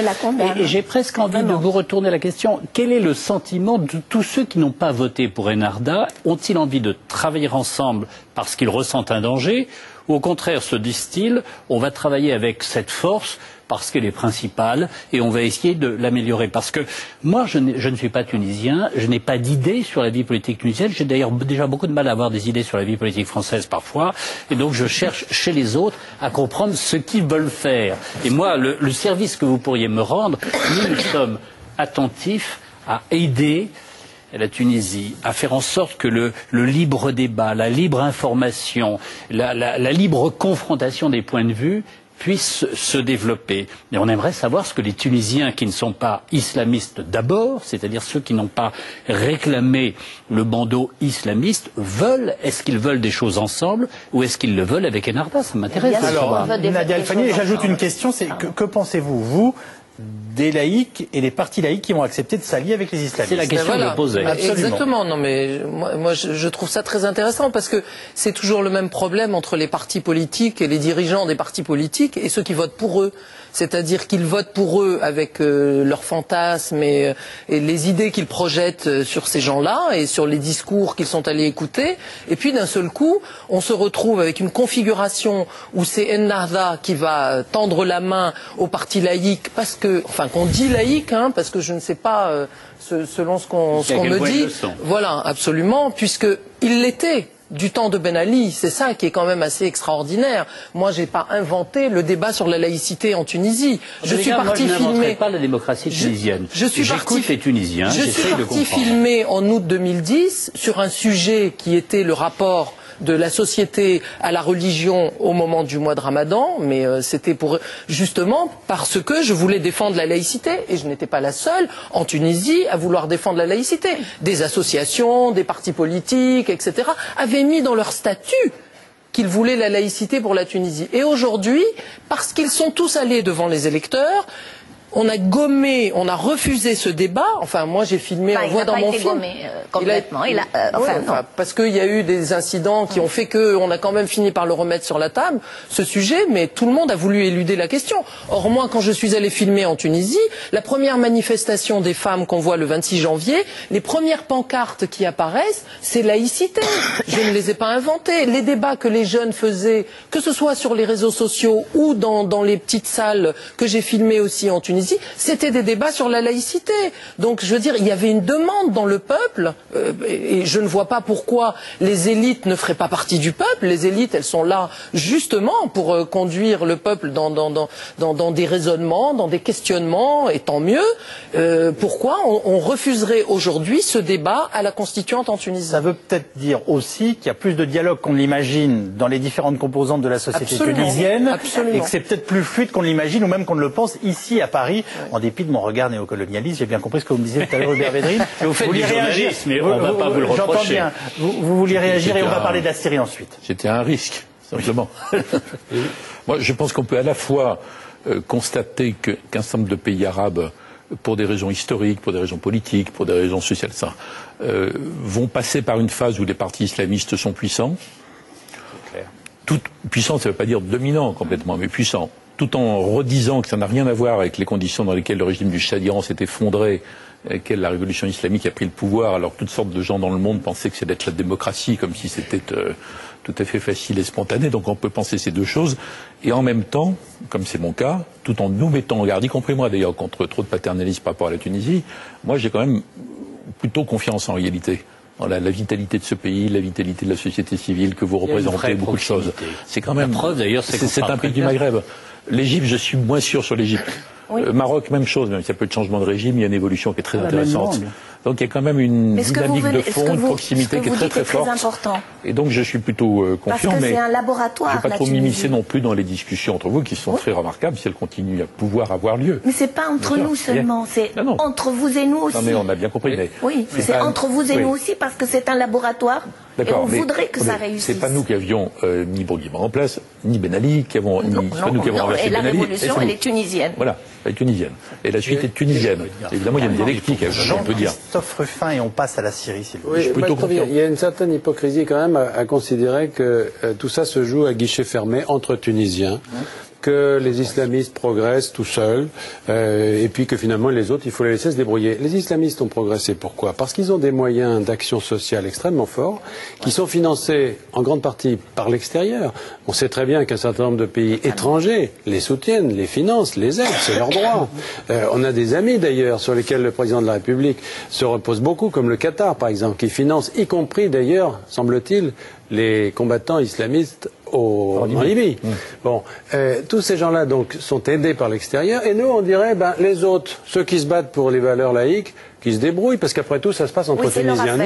Et j'ai presque envie de vous retourner la question. Quel est le sentiment de tous ceux qui n'ont pas voté pour Ennahdha? Ont-ils envie de travailler ensemble parce qu'ils ressentent un danger? Ou au contraire, se disent-ils, on va travailler avec cette force parce qu'elle est principale et on va essayer de l'améliorer. Parce que moi, je ne suis pas tunisien, je n'ai pas d'idées sur la vie politique tunisienne. J'ai d'ailleurs déjà beaucoup de mal à avoir des idées sur la vie politique française parfois. Et donc, je cherche chez les autres à comprendre ce qu'ils veulent faire. Et moi, le service que vous pourriez me rendre, nous sommes attentifs à aider la Tunisie, à faire en sorte que le libre débat, la libre information, la libre confrontation des points de vue puisse se développer. Et on aimerait savoir ce que les Tunisiens qui ne sont pas islamistes d'abord, c'est-à-dire ceux qui n'ont pas réclamé le bandeau islamiste, veulent. Est-ce qu'ils veulent des choses ensemble ou est-ce qu'ils le veulent avec Ennahdha? Ça m'intéresse de savoir. Nadia El Fani, j'ajoute une question, c'est que pensez-vous, vous, des laïcs et des partis laïcs qui vont accepter de s'allier avec les islamistes? C'est la question que je posais. Exactement. Non, mais moi je trouve ça très intéressant parce que c'est toujours le même problème entre les partis politiques et les dirigeants des partis politiques et ceux qui votent pour eux. C'est-à-dire qu'ils votent pour eux avec leurs fantasmes et les idées qu'ils projettent sur ces gens-là et sur les discours qu'ils sont allés écouter. Et puis d'un seul coup, on se retrouve avec une configuration où c'est Ennahdha qui va tendre la main aux partis laïcs parce que, enfin qu'on dit laïque, hein, parce que je ne sais pas selon ce qu'on me dit. Voilà, absolument, puisque il l'était. Du temps de Ben Ali, c'est ça qui est quand même assez extraordinaire. Moi, j'ai pas inventé le débat sur la laïcité en Tunisie. Je suis parti filmer. Pas la démocratie tunisienne. J'écoute les Tunisiens. Je suis parti filmer en août 2010 sur un sujet qui était le rapport de la société à la religion au moment du mois de Ramadan, mais c'était justement parce que je voulais défendre la laïcité et je n'étais pas la seule en Tunisie à vouloir défendre la laïcité. Des associations, des partis politiques, etc. avaient mis dans leur statut qu'ils voulaient la laïcité pour la Tunisie. Et aujourd'hui, parce qu'ils sont tous allés devant les électeurs, on a gommé, on a refusé ce débat. Enfin, moi, j'ai filmé, on voit dans mon film. Complètement. Parce qu'il y a eu des incidents qui ont fait qu'on a quand même fini par le remettre sur la table, ce sujet, mais tout le monde a voulu éluder la question. Or, moi, quand je suis allé filmer en Tunisie, la première manifestation des femmes qu'on voit le 26 janvier, les premières pancartes qui apparaissent, c'est laïcité. Je ne les ai pas inventées. Les débats que les jeunes faisaient, que ce soit sur les réseaux sociaux ou dans les petites salles que j'ai filmées aussi en Tunisie, c'était des débats sur la laïcité. Donc, je veux dire, il y avait une demande dans le peuple, et je ne vois pas pourquoi les élites ne feraient pas partie du peuple. Les élites, elles sont là justement pour conduire le peuple dans des raisonnements, dans des questionnements, et tant mieux. Pourquoi on refuserait aujourd'hui ce débat à la constituante en Tunisie? Ça veut peut-être dire aussi qu'il y a plus de dialogue qu'on l'imagine dans les différentes composantes de la société tunisienne, et que c'est peut-être plus fluide qu'on l'imagine ou même qu'on ne le pense ici à Paris. En dépit de mon regard néocolonialiste, j'ai bien compris ce que vous me disiez tout à l'heure, Hubert Védrine. Vous faites du journalisme, mais on ne va pas vous le reprocher. J'entends bien. Vous vouliez réagir et on va parler de la Syrie ensuite. C'était un risque, simplement. Moi, je pense qu'on peut à la fois constater qu'un certain nombre de pays arabes, pour des raisons historiques, pour des raisons politiques, pour des raisons sociales, vont passer par une phase où les partis islamistes sont puissants. Toute puissance, ça ne veut pas dire dominant complètement, mais puissant. Tout en redisant que ça n'a rien à voir avec les conditions dans lesquelles le régime du Shah d'Iran s'est effondré, la révolution islamique a pris le pouvoir, alors que toutes sortes de gens dans le monde pensaient que c'était d'être la démocratie, comme si c'était tout à fait facile et spontané. Donc on peut penser ces deux choses, et en même temps, comme c'est mon cas, tout en nous mettant en garde, y compris moi d'ailleurs, contre trop de paternalisme par rapport à la Tunisie, moi j'ai quand même plutôt confiance en réalité. La vitalité de ce pays, la vitalité de la société civile que vous représentez, beaucoup de choses. C'est quand même. La preuve d'ailleurs, c'est un pays du Maghreb. L'Égypte, je suis moins sûr sur l'Égypte. Oui. Maroc, même chose, même s'il y a peu de changement de régime, il y a une évolution qui est très intéressante. Donc il y a quand même une dynamique de fond, une proximité qui est très forte. Important. Et donc je suis plutôt confiant, parce que mais c'est un laboratoire, je ne vais pas trop m'immiscer non plus dans les discussions entre vous qui sont très remarquables si elles continuent à pouvoir avoir lieu. Mais c'est pas entre nous seulement, c'est entre vous et nous aussi. Non mais on a bien compris. Mais oui, c'est entre vous et nous aussi parce que c'est un laboratoire. Et on voudrait que ça réussisse. C'est pas nous qui avions mis Bourguiba en place, ni Ben Ali, c'est pas nous qui avons renversé Ben Ali. La révolution, elle est tunisienne. Voilà, elle est tunisienne. Et la suite est tunisienne. Évidemment, il y a une dialectique, on peut dire. Jean-Christophe Ruffin, et on passe à la Syrie, s'il vous plaît. Oui, je suis plutôt confiant. Il y a une certaine hypocrisie quand même à considérer que tout ça se joue à guichet fermé entre Tunisiens. Que les islamistes progressent tout seuls, et puis que finalement les autres, il faut les laisser se débrouiller. Les islamistes ont progressé, pourquoi? Parce qu'ils ont des moyens d'action sociale extrêmement forts, qui sont financés en grande partie par l'extérieur. On sait très bien qu'un certain nombre de pays étrangers les soutiennent, les financent, les aident, c'est leur droit. On a des amis d'ailleurs sur lesquels le président de la République se repose beaucoup, comme le Qatar par exemple, qui finance, y compris d'ailleurs, semble-t-il, les combattants islamistes en Libye. Bon, tous ces gens-là donc sont aidés par l'extérieur, et nous on dirait les autres, ceux qui se battent pour les valeurs laïques, qui se débrouillent, parce qu'après tout ça se passe entre Tunisiens.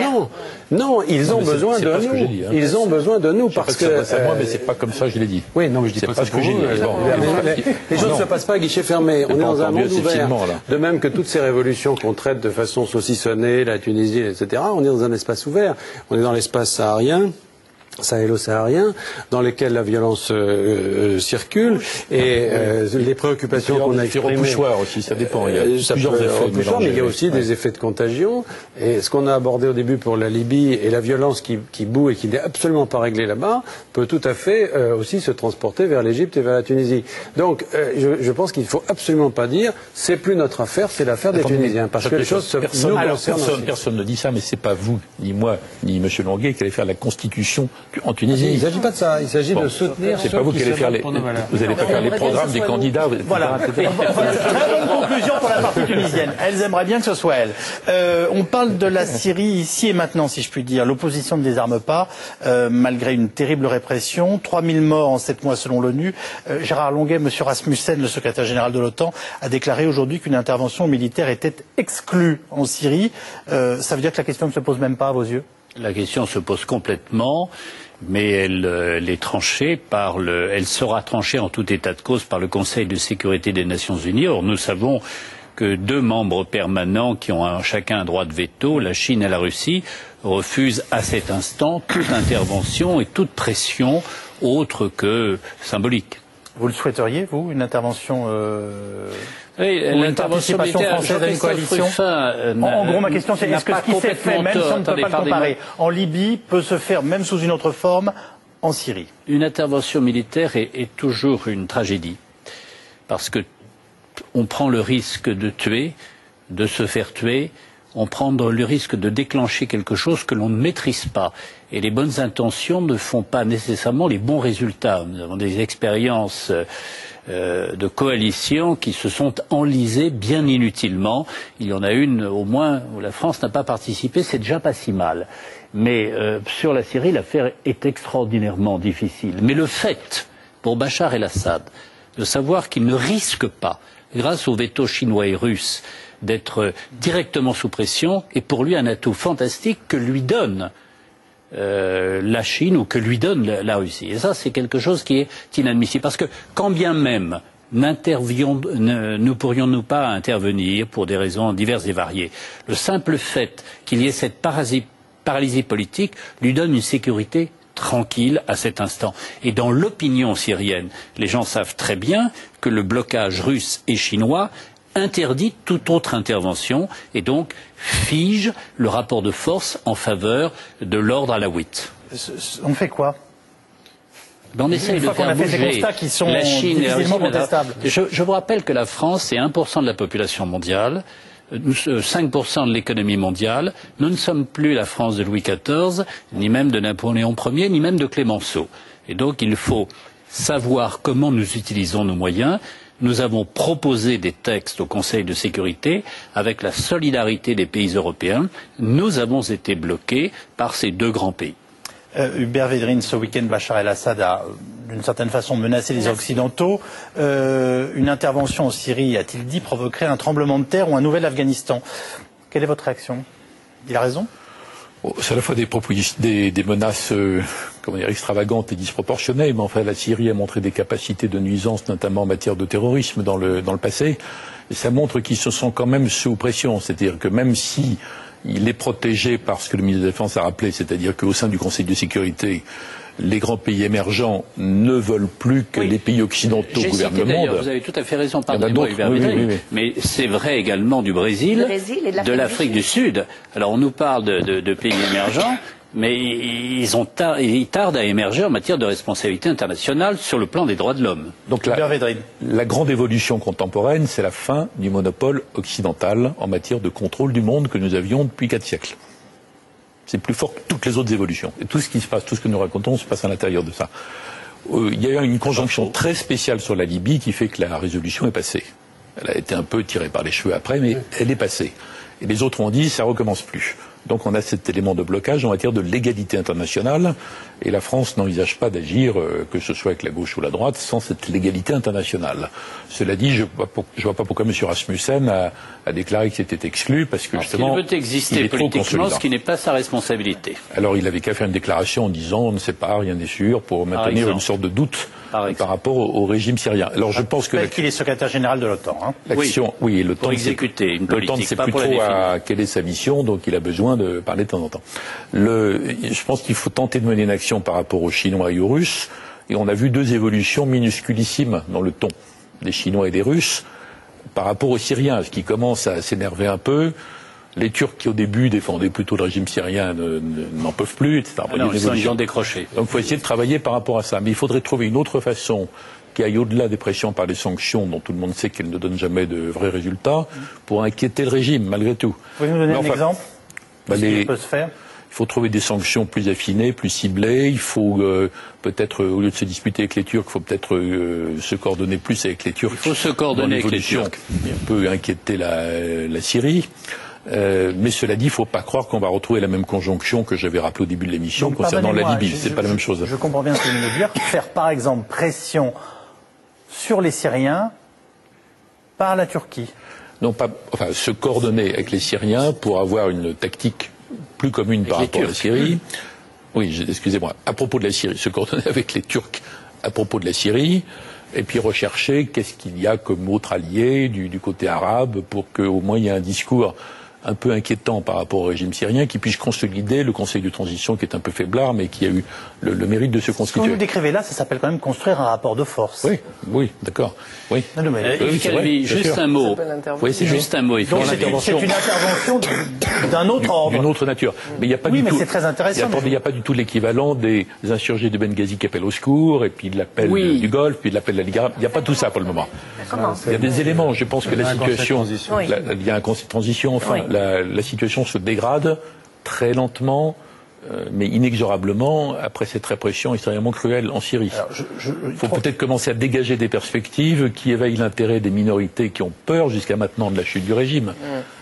Non, ils ont besoin de nous. Ils ont besoin de nous parce que. Moi, mais c'est pas comme ça que je l'ai dit. Oui, non, mais je dis pas ça pour vous. Les choses ne se passent pas à guichet fermé. On est dans un monde ouvert. De même que toutes ces révolutions qu'on traite de façon saucissonnée, la Tunisie, etc. On est dans un espace ouvert. On est dans l'espace saharien. Sahélo-saharien, dans lesquels la violence circule, et les préoccupations qu'on a exprimées... repoussoirs aussi, ça dépend. Il y a plusieurs effets mélangés. Mais il y a aussi des effets de contagion. Et ce qu'on a abordé au début pour la Libye et la violence qui bout et qui n'est absolument pas réglée là-bas, peut tout à fait aussi se transporter vers l'Égypte et vers la Tunisie. Donc, je pense qu'il ne faut absolument pas dire c'est plus notre affaire, c'est l'affaire des Tunisiens. Parce que les choses nous concernent. Personne ne dit ça, mais c'est pas vous, ni moi, ni M. Longuet qui allez faire la constitution en Tunisie. Il ne s'agit pas de ça, il s'agit de soutenir ceux qui se battent pour nos valeurs. Vous allez pas faire les programmes des candidats. Voilà. Très bonne conclusion pour la partie tunisienne. Elles aimeraient bien que ce soit elles. On parle de la Syrie ici et maintenant, si je puis dire. L'opposition ne désarme pas, malgré une terrible répression. 3000 morts en 7 mois selon l'ONU. Gérard Longuet, M. Rasmussen, le secrétaire général de l'OTAN, a déclaré aujourd'hui qu'une intervention militaire était exclue en Syrie. Ça veut dire que la question ne se pose même pas à vos yeux? La question se pose complètement, mais elle est tranchée elle sera tranchée en tout état de cause par le Conseil de sécurité des Nations Unies. Or, nous savons que 2 membres permanents qui ont chacun un droit de veto, la Chine et la Russie, refusent à cet instant toute intervention et toute pression autre que symbolique. Vous le souhaiteriez, vous, une intervention oui, l'intervention militaire française à une coalition. En gros, ma question, c'est est-ce que ce qui s'est fait, même si on ne peut pas le comparer, en Libye, peut se faire, même sous une autre forme, en Syrie? Une intervention militaire est toujours une tragédie, parce que on prend le risque de tuer, de se faire tuer, on prend le risque de déclencher quelque chose que l'on ne maîtrise pas. Et les bonnes intentions ne font pas nécessairement les bons résultats. Nous avons des expériences de coalition qui se sont enlisées bien inutilement. Il y en a une, au moins, où la France n'a pas participé, c'est déjà pas si mal. Mais sur la Syrie, l'affaire est extraordinairement difficile. Mais le fait, pour Bachar el-Assad, de savoir qu'il ne risque pas, grâce au veto chinois et russe, d'être directement sous pression, est pour lui un atout fantastique que lui donne la Chine ou que lui donne la Russie. Et ça, c'est quelque chose qui est inadmissible. Parce que quand bien même ne pourrions-nous pas intervenir pour des raisons diverses et variées, le simple fait qu'il y ait cette paralysie politique lui donne une sécurité tranquille à cet instant. Et dans l'opinion syrienne, les gens savent très bien que le blocage russe et chinois interdit toute autre intervention et donc fige le rapport de force en faveur de l'ordre alawite. On fait quoi? On essaye de faire bouger la Chine et la Russie. Je vous rappelle que la France, c'est 1% de la population mondiale, 5% de l'économie mondiale. Nous ne sommes plus la France de Louis XIV, ni même de Napoléon Ier, ni même de Clémenceau. Et donc il faut savoir comment nous utilisons nos moyens. Nous avons proposé des textes au Conseil de sécurité avec la solidarité des pays européens. Nous avons été bloqués par ces 2 grands pays. Hubert Védrine, ce week-end, Bachar el-Assad a, d'une certaine façon, menacé les Occidentaux. Une intervention en Syrie, a-t-il dit, provoquerait un tremblement de terre ou un nouvel Afghanistan. Quelle est votre réaction? Il a raison? C'est à la fois des menaces comment dire, extravagantes et disproportionnées, mais enfin la Syrie a montré des capacités de nuisance, notamment en matière de terrorisme dans le passé, et ça montre qu'ils se sont quand même sous pression, c'est-à-dire que même si il est protégé par ce que le ministre de la Défense a rappelé, c'est-à-dire qu'au sein du Conseil de sécurité, les grands pays émergents ne veulent plus que les pays occidentaux gouvernent le monde. Vous avez tout à fait raison, pardonnez-moi, mais c'est vrai également du Brésil de l'Afrique du Sud. Alors on nous parle de pays émergents, mais ils tardent à émerger en matière de responsabilité internationale sur le plan des droits de l'homme. Donc la grande évolution contemporaine, c'est la fin du monopole occidental en matière de contrôle du monde que nous avions depuis 4 siècles. C'est plus fort que toutes les autres évolutions. Et tout ce qui se passe, tout ce que nous racontons, se passe à l'intérieur de ça. Il y a eu une conjonction très spéciale sur la Libye qui fait que la résolution est passée. Elle a été un peu tirée par les cheveux après, mais elle est passée. Et les autres ont dit, ça recommence plus. Donc on a cet élément de blocage en matière de légalité internationale, et la France n'envisage pas d'agir, que ce soit avec la gauche ou la droite, sans cette légalité internationale. Cela dit, je vois pas pourquoi M. Rasmussen a déclaré que c'était exclu, parce que justement, il veut exister politiquement, ce qui n'est pas sa responsabilité. Alors il avait qu'à faire une déclaration en disant on ne sait pas, rien n'est sûr, pour maintenir une sorte de doute par rapport au régime syrien. Alors je pense que qu'il est secrétaire général de l'OTAN. Hein. L'action, oui, et le temps, pour exécuter une politique. Le temps ne sait plus trop quelle est sa mission, donc il a besoin de parler de temps en temps. Je pense qu'il faut tenter de mener une action par rapport aux Chinois et aux Russes, et on a vu 2 évolutions minusculissimes dans le ton des Chinois et des Russes par rapport aux Syriens, ce qui commence à s'énerver un peu. Les Turcs qui au début défendaient plutôt le régime syrien n'en peuvent plus, etc. Ils ont décroché. Donc il faut essayer de travailler par rapport à ça. Mais il faudrait trouver une autre façon qui aille au-delà des pressions par les sanctions, dont tout le monde sait qu'elles ne donnent jamais de vrais résultats, pour inquiéter le régime, malgré tout. Vous pouvez nous donner un exemple de ce qui peut se faire? Il faut trouver des sanctions plus affinées, plus ciblées. Il faut peut-être, au lieu de se disputer avec les Turcs, il faut peut-être se coordonner plus avec les Turcs. Il faut se coordonner avec les Turcs. Un peu inquiéter la Syrie. Mais cela dit, il ne faut pas croire qu'on va retrouver la même conjonction que j'avais rappelé au début de l'émission concernant la Libye. C'est pas la même chose. Je comprends bien ce que vous voulez dire. Faire par exemple pression sur les Syriens par la Turquie. Non, se coordonner avec les Syriens pour avoir une tactique plus commune par rapport à la Syrie. Oui, excusez-moi. À propos de la Syrie, se coordonner avec les Turcs à propos de la Syrie, et puis rechercher qu'est-ce qu'il y a comme autre allié du côté arabe pour qu'au moins il y ait un discours un peu inquiétant par rapport au régime syrien qui puisse consolider le Conseil de transition qui est un peu faiblard mais qui a eu le mérite de se constituer. Ce que vous nous décrivez là, ça s'appelle quand même construire un rapport de force. Oui, d'accord. Oui. Juste un mot. Oui, c'est juste un mot. Donc c'est une intervention d'un autre ordre. D'une autre nature. Mais il n'y a pas du tout. C'est très intéressant. Il n'y a pas du tout l'équivalent des insurgés de Benghazi qui appellent au secours, et puis de l'appel du Golfe, puis de l'appel de la Ligue arabe. Il n'y a pas tout ça pour le moment. Il y a des éléments. Je pense que la situation, il y a un conseil de transition. Enfin, la situation se dégrade très lentement, mais inexorablement, après cette répression extrêmement cruelle en Syrie. Il faut peut-être commencer à dégager des perspectives qui éveillent l'intérêt des minorités qui ont peur jusqu'à maintenant de la chute du régime.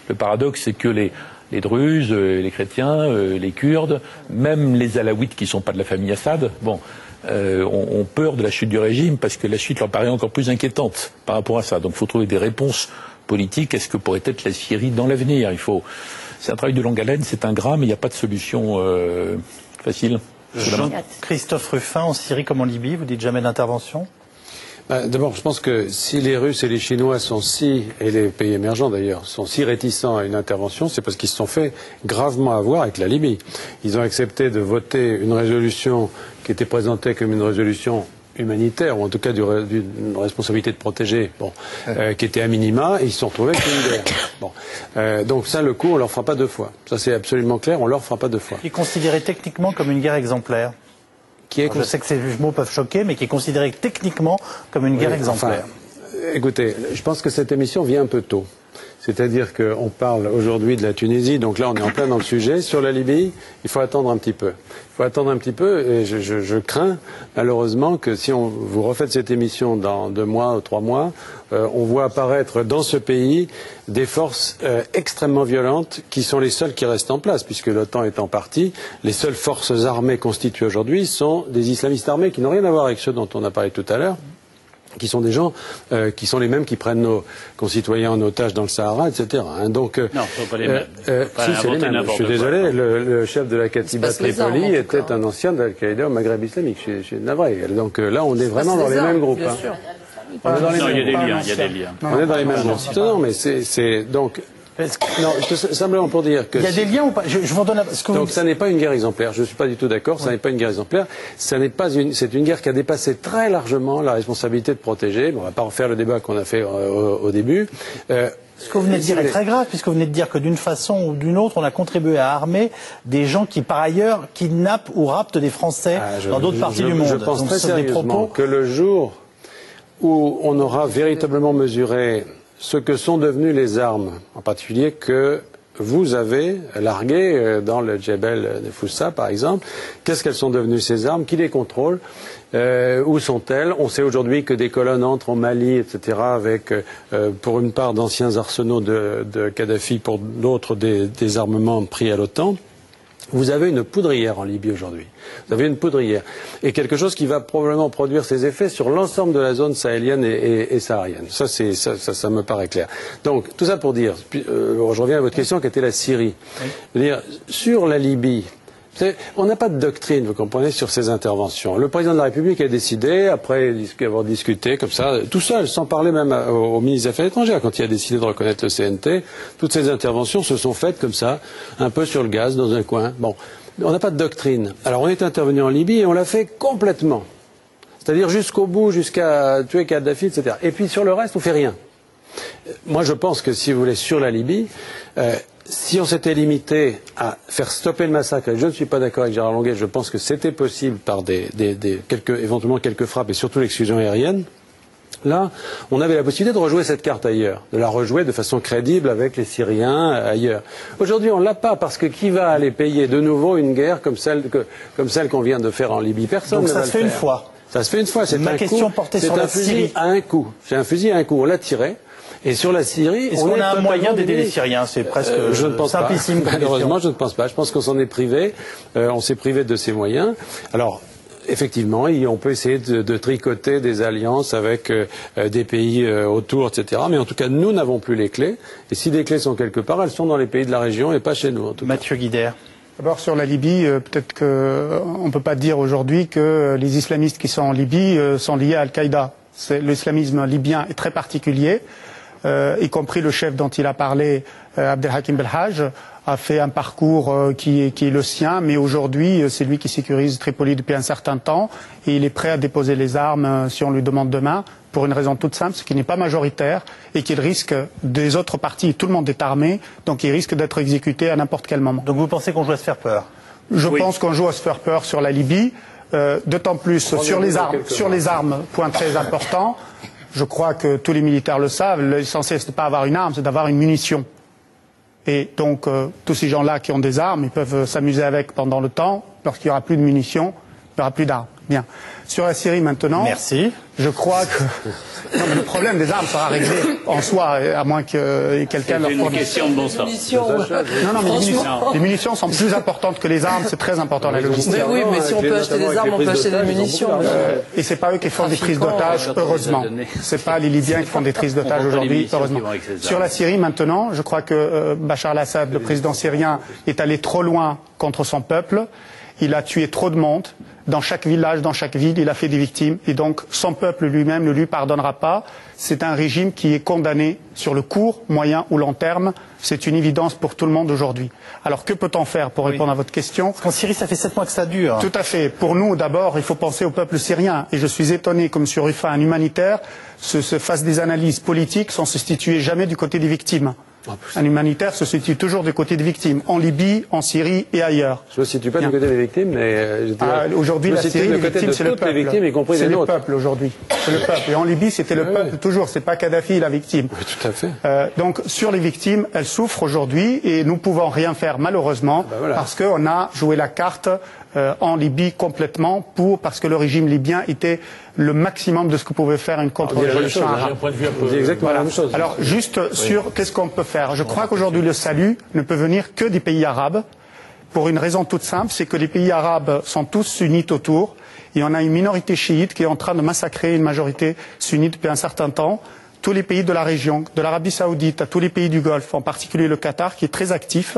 Le paradoxe, c'est que les Druzes, les chrétiens, les Kurdes, même les Alaouites qui ne sont pas de la famille Assad, ont peur de la chute du régime parce que la chute leur paraît encore plus inquiétante par rapport à ça. Donc il faut trouver des réponses politiques. Est-ce que pourrait être la Syrie dans l'avenir? C'est un travail de longue haleine, c'est ingrat, mais il n'y a pas de solution facile. Christophe Ruffin, en Syrie comme en Libye, vous dites jamais d'intervention? D'abord, je pense que si les Russes et les Chinois et les pays émergents d'ailleurs, sont si réticents à une intervention, c'est parce qu'ils se sont fait gravement avoir avec la Libye. Ils ont accepté de voter une résolution qui était présentée comme une résolution humanitaire, ou en tout cas d'une responsabilité de protéger, qui était à minima, et ils se sont retrouvés avec une guerre. Donc ça, le coup, on leur fera pas 2 fois. Ça, c'est absolument clair, on leur fera pas 2 fois. Qui est considéré techniquement comme une guerre exemplaire. Je sais que ces jugements peuvent choquer, mais qui est considéré techniquement comme une guerre exemplaire. Écoutez, je pense que cette émission vient un peu tôt. C'est-à-dire qu'on parle aujourd'hui de la Tunisie, donc là on est en plein dans le sujet. Sur la Libye, il faut attendre un petit peu. Il faut attendre un petit peu, et je crains malheureusement que si vous refaites cette émission dans 2 mois ou 3 mois, on voit apparaître dans ce pays des forces extrêmement violentes qui sont les seules qui restent en place, puisque l'OTAN est en partie. Les seules forces armées constituées aujourd'hui sont des islamistes armés qui n'ont rien à voir avec ceux dont on a parlé tout à l'heure. qui sont des gens qui sont les mêmes qui prennent nos concitoyens en otage dans le Sahara, etc. Hein, donc, non, ce ne sont pas les mêmes. Si, c'est les mêmes. Je suis désolé, le chef de la Katiba Tripoli était un ancien d'Al-Qaïda au Maghreb islamique. Je suis navré. Donc là, on est vraiment dans les mêmes groupes. Bien sûr. On est dans les non, mêmes il y a des liens. On est dans les mêmes groupes. Non, mais c'est donc... Non, simplement pour dire que... Il y a des liens ou pas? Je vous donne... Donc ça n'est pas une guerre exemplaire, je ne suis pas du tout d'accord, ça n'est pas une guerre exemplaire, c'est une guerre qui a dépassé très largement la responsabilité de protéger. Bon, on ne va pas refaire le débat qu'on a fait au début. Ce que vous venez de dire est très grave, puisque vous venez de dire que d'une façon ou d'une autre, on a contribué à armer des gens qui, par ailleurs, kidnappent ou raptent des Français dans d'autres parties du monde. Je pense donc, très sérieusement que le jour où on aura véritablement mesuré ce que sont devenues les armes, en particulier que vous avez larguées dans le Djebel de Foussa, par exemple. Qu'est-ce qu'elles sont devenues, ces armes? Qui les contrôle? Où sont-elles? On sait aujourd'hui que des colonnes entrent en Mali, etc., avec, pour une part, d'anciens arsenaux de Kadhafi, pour d'autres, des armements pris à l'OTAN. Vous avez une poudrière en Libye aujourd'hui. Vous avez une poudrière. Et quelque chose qui va probablement produire ses effets sur l'ensemble de la zone sahélienne et saharienne. Ça me paraît clair. Donc, tout ça pour dire, je reviens à votre question qui était la Syrie. Oui. Je veux dire, sur la Libye, on n'a pas de doctrine, vous comprenez, sur ces interventions. Le président de la République a décidé, après avoir discuté comme ça, tout seul, sans parler même au ministre des Affaires étrangères, quand il a décidé de reconnaître le CNT, toutes ces interventions se sont faites comme ça, un peu sur le gaz, dans un coin. Bon, on n'a pas de doctrine. Alors on est intervenu en Libye et on l'a fait complètement. C'est-à-dire jusqu'au bout, jusqu'à tuer Kadhafi, etc. Et puis sur le reste, on fait rien. Moi, je pense que, si vous voulez, sur la Libye, si on s'était limité à faire stopper le massacre, et je ne suis pas d'accord avec Gérard Longuet, je pense que c'était possible par éventuellement quelques frappes et surtout l'exclusion aérienne, là, on avait la possibilité de rejouer cette carte ailleurs, de la rejouer de façon crédible avec les Syriens ailleurs. Aujourd'hui, on ne l'a pas, parce que qui va aller payer de nouveau une guerre comme celle qu'on vient de faire en Libye? Personne ne va le faire. Donc ça se fait une fois. Ça se fait une fois, c'est un coup. Ma question portait sur la Syrie. C'est un fusil à un coup. C'est un fusil à un coup. On l'a tiré. Et sur la Syrie, est-ce qu'on a un moyen d'aider les Syriens? C'est presque je ne pense simplissime. Pas. Malheureusement, je ne pense pas. Je pense qu'on s'en est privé. On s'est privé de ces moyens. Alors, effectivement, on peut essayer de tricoter des alliances avec des pays autour, etc. Mais en tout cas, nous n'avons plus les clés. Et si des clés sont quelque part, elles sont dans les pays de la région et pas chez nous. En tout Mathieu Guidère. D'abord, sur la Libye, peut-être qu'on ne peut pas dire aujourd'hui que les islamistes qui sont en Libye sont liés à Al-Qaïda. L'islamisme libyen est très particulier. Y compris le chef dont il a parlé, Abdelhakim Belhaj, a fait un parcours qui est le sien, mais aujourd'hui, c'est lui qui sécurise Tripoli depuis un certain temps, et il est prêt à déposer les armes si on lui demande demain, pour une raison toute simple, c'est qu'il n'est pas majoritaire, et qu'il risque, des autres partis, tout le monde est armé, donc il risque d'être exécuté à n'importe quel moment. Donc vous pensez qu'on joue à se faire peur? Je pense qu'on joue à se faire peur sur la Libye, d'autant plus sur les armes, point très important. Je crois que tous les militaires le savent, l'essentiel c'est de ne pas avoir une arme, c'est d'avoir une munition. Et donc tous ces gens-là qui ont des armes, ils peuvent s'amuser avec pendant le temps. Lorsqu'il n'y aura plus de munitions, il n'y aura plus d'armes. Bien. Sur la Syrie maintenant, merci. Je crois que non, mais le problème des armes sera réglé en soi, à moins que quelqu'un leur fournisse. C'est une question de bon sens. Non, mais les munitions sont plus importantes que les armes, c'est très important la logistique. Mais oui, mais si on peut acheter des armes, on peut acheter des munitions. Et c'est pas eux qui font des prises d'otages, heureusement. C'est pas les Libyens qui font des prises d'otages aujourd'hui, heureusement. Sur la Syrie maintenant, je crois que Bachar al-Assad, le président syrien, est allé trop loin contre son peuple. Il a tué trop de monde. Dans chaque village, dans chaque ville, il a fait des victimes. Et donc, son peuple lui-même ne lui pardonnera pas. C'est un régime qui est condamné sur le court, moyen ou long terme. C'est une évidence pour tout le monde aujourd'hui. Alors, que peut-on faire pour répondre à votre question? Parce qu'en Syrie, ça fait 7 mois que ça dure. Tout à fait. Pour nous, d'abord, il faut penser au peuple syrien. Et je suis étonné, comme sur Ruffin, un humanitaire, se fasse des analyses politiques sans se situer jamais du côté des victimes. Un humanitaire se situe toujours du côté des victimes, en Libye, en Syrie et ailleurs. Je ne me situe pas du côté des victimes, mais aujourd'hui, la Syrie, les victimes, c'est le peuple. C'est le peuple aujourd'hui. C'est le peuple. Et en Libye, c'était le peuple toujours. C'est pas Kadhafi la victime. Oui, tout à fait. Donc, sur les victimes, elles souffrent aujourd'hui et nous pouvons rien faire malheureusement parce qu'on a joué la carte en Libye complètement parce que le régime libyen était le maximum de ce que pouvait faire une contre-révolution arabe. Exactement la même chose. Alors, juste sur qu'est-ce qu'on peut faire. Je crois qu'aujourd'hui, le salut ne peut venir que des pays arabes pour une raison toute simple, c'est que les pays arabes sont tous sunnites autour Et on a une minorité chiite qui est en train de massacrer une majorité sunnite depuis un certain temps. Tous les pays de la région, de l'Arabie Saoudite à tous les pays du Golfe, en particulier le Qatar, qui est très actif,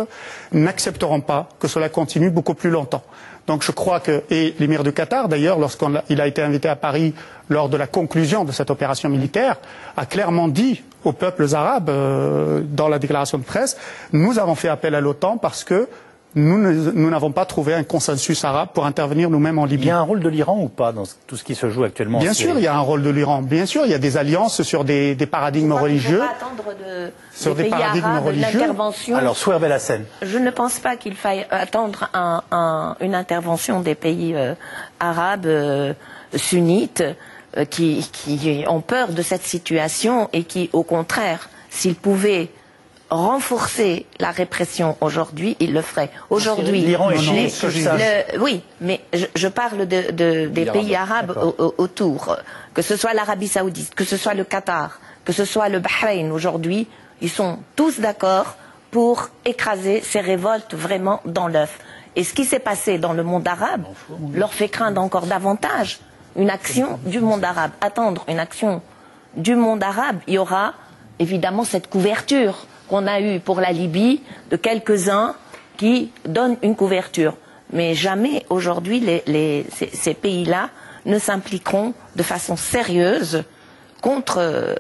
n'accepteront pas que cela continue beaucoup plus longtemps. Donc je crois que, et l'émir du Qatar d'ailleurs, lorsqu'il a été invité à Paris lors de la conclusion de cette opération militaire, a clairement dit aux peuples arabes, dans la déclaration de presse, nous avons fait appel à l'OTAN parce que nous n'avons pas trouvé un consensus arabe pour intervenir nous-mêmes en Libye. Il y a un rôle de l'Iran ou pas dans tout ce qui se joue actuellement en Syrie? Bien sûr, il y a un rôle de l'Iran. Bien sûr, il y a des alliances sur des paradigmes religieux. Sur des paradigmes religieux. Alors, Souer Belhassen. Je ne pense pas qu'il faille attendre une intervention des pays arabes sunnites qui ont peur de cette situation et qui, au contraire, s'ils pouvaient renforcer la répression aujourd'hui, il le ferait. Aujourd'hui, l'Iran est chiite, oui, mais je parle des pays arabes autour, que ce soit l'Arabie Saoudite, que ce soit le Qatar, que ce soit le Bahreïn. Aujourd'hui, ils sont tous d'accord pour écraser ces révoltes vraiment dans l'œuf. Et ce qui s'est passé dans le monde arabe leur fait craindre encore davantage une action du monde arabe. Attendre une action du monde arabe, il y aura évidemment cette couverture qu'on a eu pour la Libye, de quelques-uns qui donnent une couverture. Mais jamais aujourd'hui ces pays-là ne s'impliqueront de façon sérieuse contre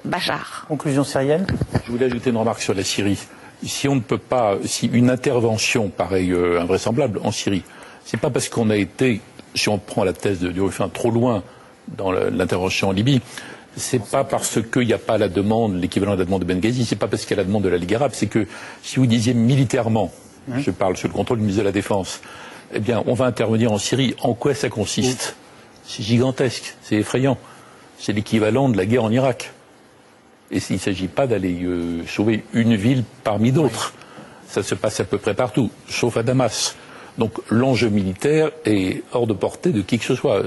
Bachar. Conclusion syrienne. Je voulais ajouter une remarque sur la Syrie. Si on ne peut pas, si une intervention pareille invraisemblable en Syrie, c'est pas parce qu'on a été, si on prend la thèse de Ruffin, trop loin dans l'intervention en Libye, c'est pas parce qu'il n'y a pas la demande, l'équivalent de la demande de Benghazi, c'est pas parce qu'il y a la demande de la Ligue arabe, c'est que si vous disiez militairement, je parle sous le contrôle du ministre de la Défense, eh bien, on va intervenir en Syrie. En quoi ça consiste? C'est gigantesque, c'est effrayant. C'est l'équivalent de la guerre en Irak. Et il ne s'agit pas d'aller sauver une ville parmi d'autres. Ça se passe à peu près partout, sauf à Damas. Donc l'enjeu militaire est hors de portée de qui que ce soit.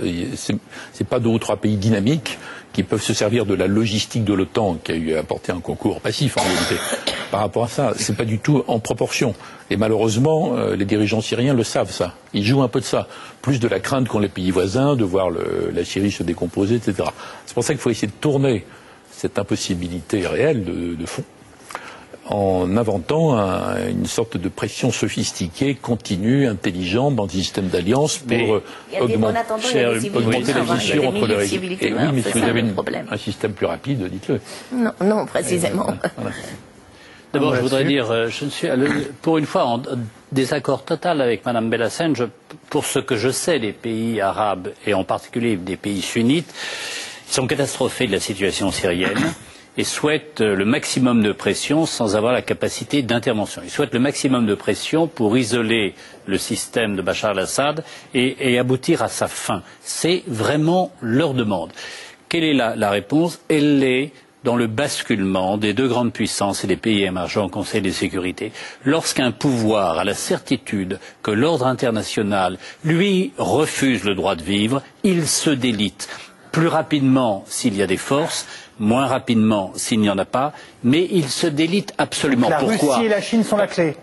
C'est pas 2 ou 3 pays dynamiques qui peuvent se servir de la logistique de l'OTAN, qui a eu apporté un concours passif en réalité. Par rapport à ça, c'est pas du tout en proportion. Et malheureusement, les dirigeants syriens le savent ça. Ils jouent un peu de ça. Plus de la crainte qu'ont les pays voisins de voir la Syrie se décomposer, etc. C'est pour ça qu'il faut essayer de tourner cette impossibilité réelle de fond en inventant une sorte de pression sophistiquée, continue, intelligente dans des systèmes d'alliance pour augmenter les fissures entre les régions. Et oui, mais si vous avez un système plus rapide, dites-le. Non, précisément. Voilà. D'abord, je voudrais dire, je suis pour une fois en désaccord total avec Mme Belhassen. Pour ce que je sais des pays arabes, et en particulier des pays sunnites, ils sont catastrophés de la situation syrienne et souhaitent le maximum de pression sans avoir la capacité d'intervention. Ils souhaitent le maximum de pression pour isoler le système de Bachar al-Assad et aboutir à sa fin. C'est vraiment leur demande. Quelle est la réponse? Elle est dans le basculement des 2 grandes puissances et des pays émergents au Conseil de sécurité. Lorsqu'un pouvoir a la certitude que l'ordre international lui refuse le droit de vivre, il se délite. Plus rapidement s'il y a des forces, moins rapidement s'il n'y en a pas, mais il se délite absolument. La Pourquoi? Russie et la Chine sont la clé.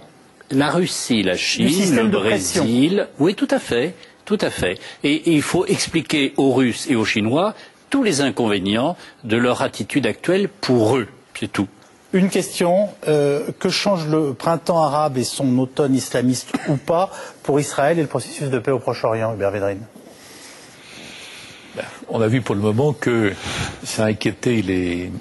La Russie, la Chine, le Brésil, oui, tout à fait, tout à fait. Et il faut expliquer aux Russes et aux Chinois tous les inconvénients de leur attitude actuelle pour eux, c'est tout. Une question, que change le printemps arabe et son automne islamiste ou pas pour Israël et le processus de paix au Proche-Orient, Hubert Védrine? On a vu pour le moment que ça a inquiété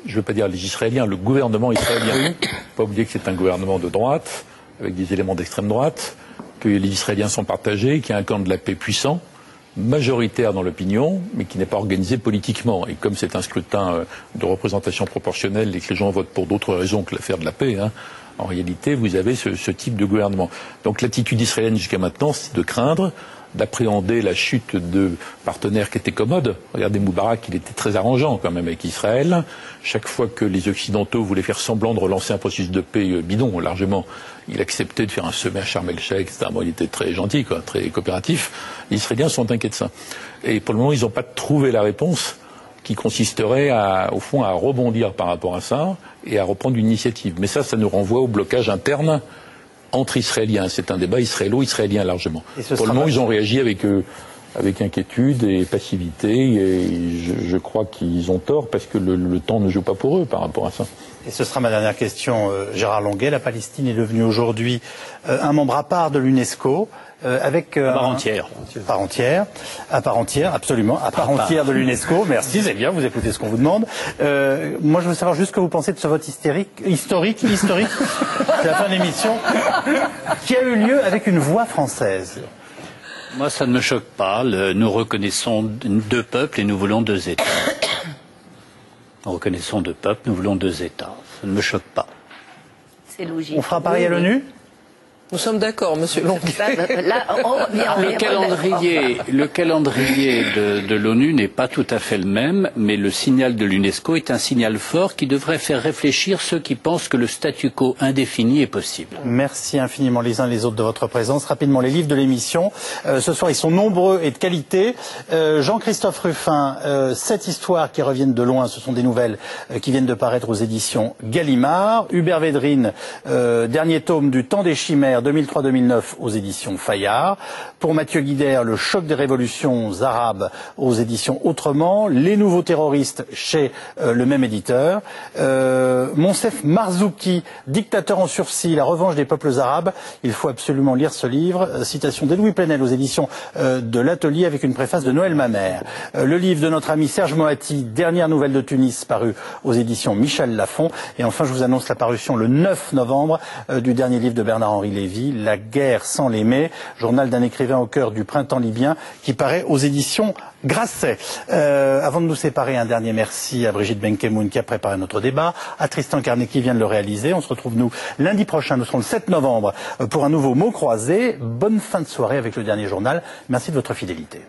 je ne veux pas dire les Israéliens, le gouvernement israélien. Il ne faut pas oublier que c'est un gouvernement de droite, avec des éléments d'extrême droite, que les Israéliens sont partagés, qu'il y a un camp de la paix puissant, majoritaire dans l'opinion, mais qui n'est pas organisé politiquement. Et comme c'est un scrutin de représentation proportionnelle et que les gens votent pour d'autres raisons que l'affaire de la paix, en réalité, vous avez ce type de gouvernement. Donc l'attitude israélienne jusqu'à maintenant, c'est de craindre, d'appréhender la chute de partenaires qui étaient commodes. Regardez Moubarak, il était très arrangeant quand même avec Israël. Chaque fois que les Occidentaux voulaient faire semblant de relancer un processus de paix bidon, largement, il acceptait de faire un sommet à Sharm el-Sheikh, etc. Bon, il était très gentil, très coopératif. Les Israéliens sont inquiets de ça. Et pour le moment, ils n'ont pas trouvé la réponse qui consisterait au fond à rebondir par rapport à ça et à reprendre une initiative. Mais ça nous renvoie au blocage interne entre Israéliens. C'est un débat israélo-israélien largement. Pour le moment, ils ont réagi avec avec inquiétude et passivité, et je crois qu'ils ont tort parce que le temps ne joue pas pour eux par rapport à ça. Et ce sera ma dernière question, Gérard Longuet. La Palestine est devenue aujourd'hui un membre à part de l'UNESCO. Avec à part entière. À part entière, absolument, à part entière de l'UNESCO. Merci, c'est bien, vous écoutez ce qu'on vous demande. Moi, je veux savoir juste ce que vous pensez de ce vote historique, c'est la fin de l'émission, qui a eu lieu avec une voix française. Moi, ça ne me choque pas. Nous reconnaissons deux peuples et nous voulons deux États. Nous reconnaissons deux peuples, nous voulons deux États. Ça ne me choque pas. C'est logique. On fera pareil à l'ONU ? Nous sommes d'accord, Monsieur Longuet. Le calendrier de l'ONU n'est pas tout à fait le même, mais le signal de l'UNESCO est un signal fort qui devrait faire réfléchir ceux qui pensent que le statu quo indéfini est possible. Merci infiniment les uns les autres de votre présence. Rapidement, les livres de l'émission. Ce soir, ils sont nombreux et de qualité. Jean-Christophe Ruffin, 7 histoires qui reviennent de loin. Ce sont des nouvelles qui viennent de paraître aux éditions Gallimard. Hubert Védrine, dernier tome du Temps des chimères, 2003-2009 aux éditions Fayard. Pour Mathieu Guidère, Le choc des révolutions arabes aux éditions Autrement. Les nouveaux terroristes chez le même éditeur. Monsef Marzouki, Dictateur en sursis, La revanche des peuples arabes. Il faut absolument lire ce livre. Citation d'Edoui Plenel aux éditions de l'Atelier avec une préface de Noël Mamère. Le livre de notre ami Serge Moati, Dernière nouvelle de Tunis, paru aux éditions Michel Lafon. Et enfin, je vous annonce la parution le 9 novembre du dernier livre de Bernard-Henri Lévy, La guerre sans l'aimer, journal d'un écrivain au cœur du printemps libyen, qui paraît aux éditions Grasset. Avant de nous séparer, un dernier merci à Brigitte Benkemoun qui a préparé notre débat, à Tristan Carnet qui vient de le réaliser. On se retrouve nous lundi prochain, nous serons le 7 novembre pour un nouveau mot croisé. Bonne fin de soirée avec le dernier journal. Merci de votre fidélité.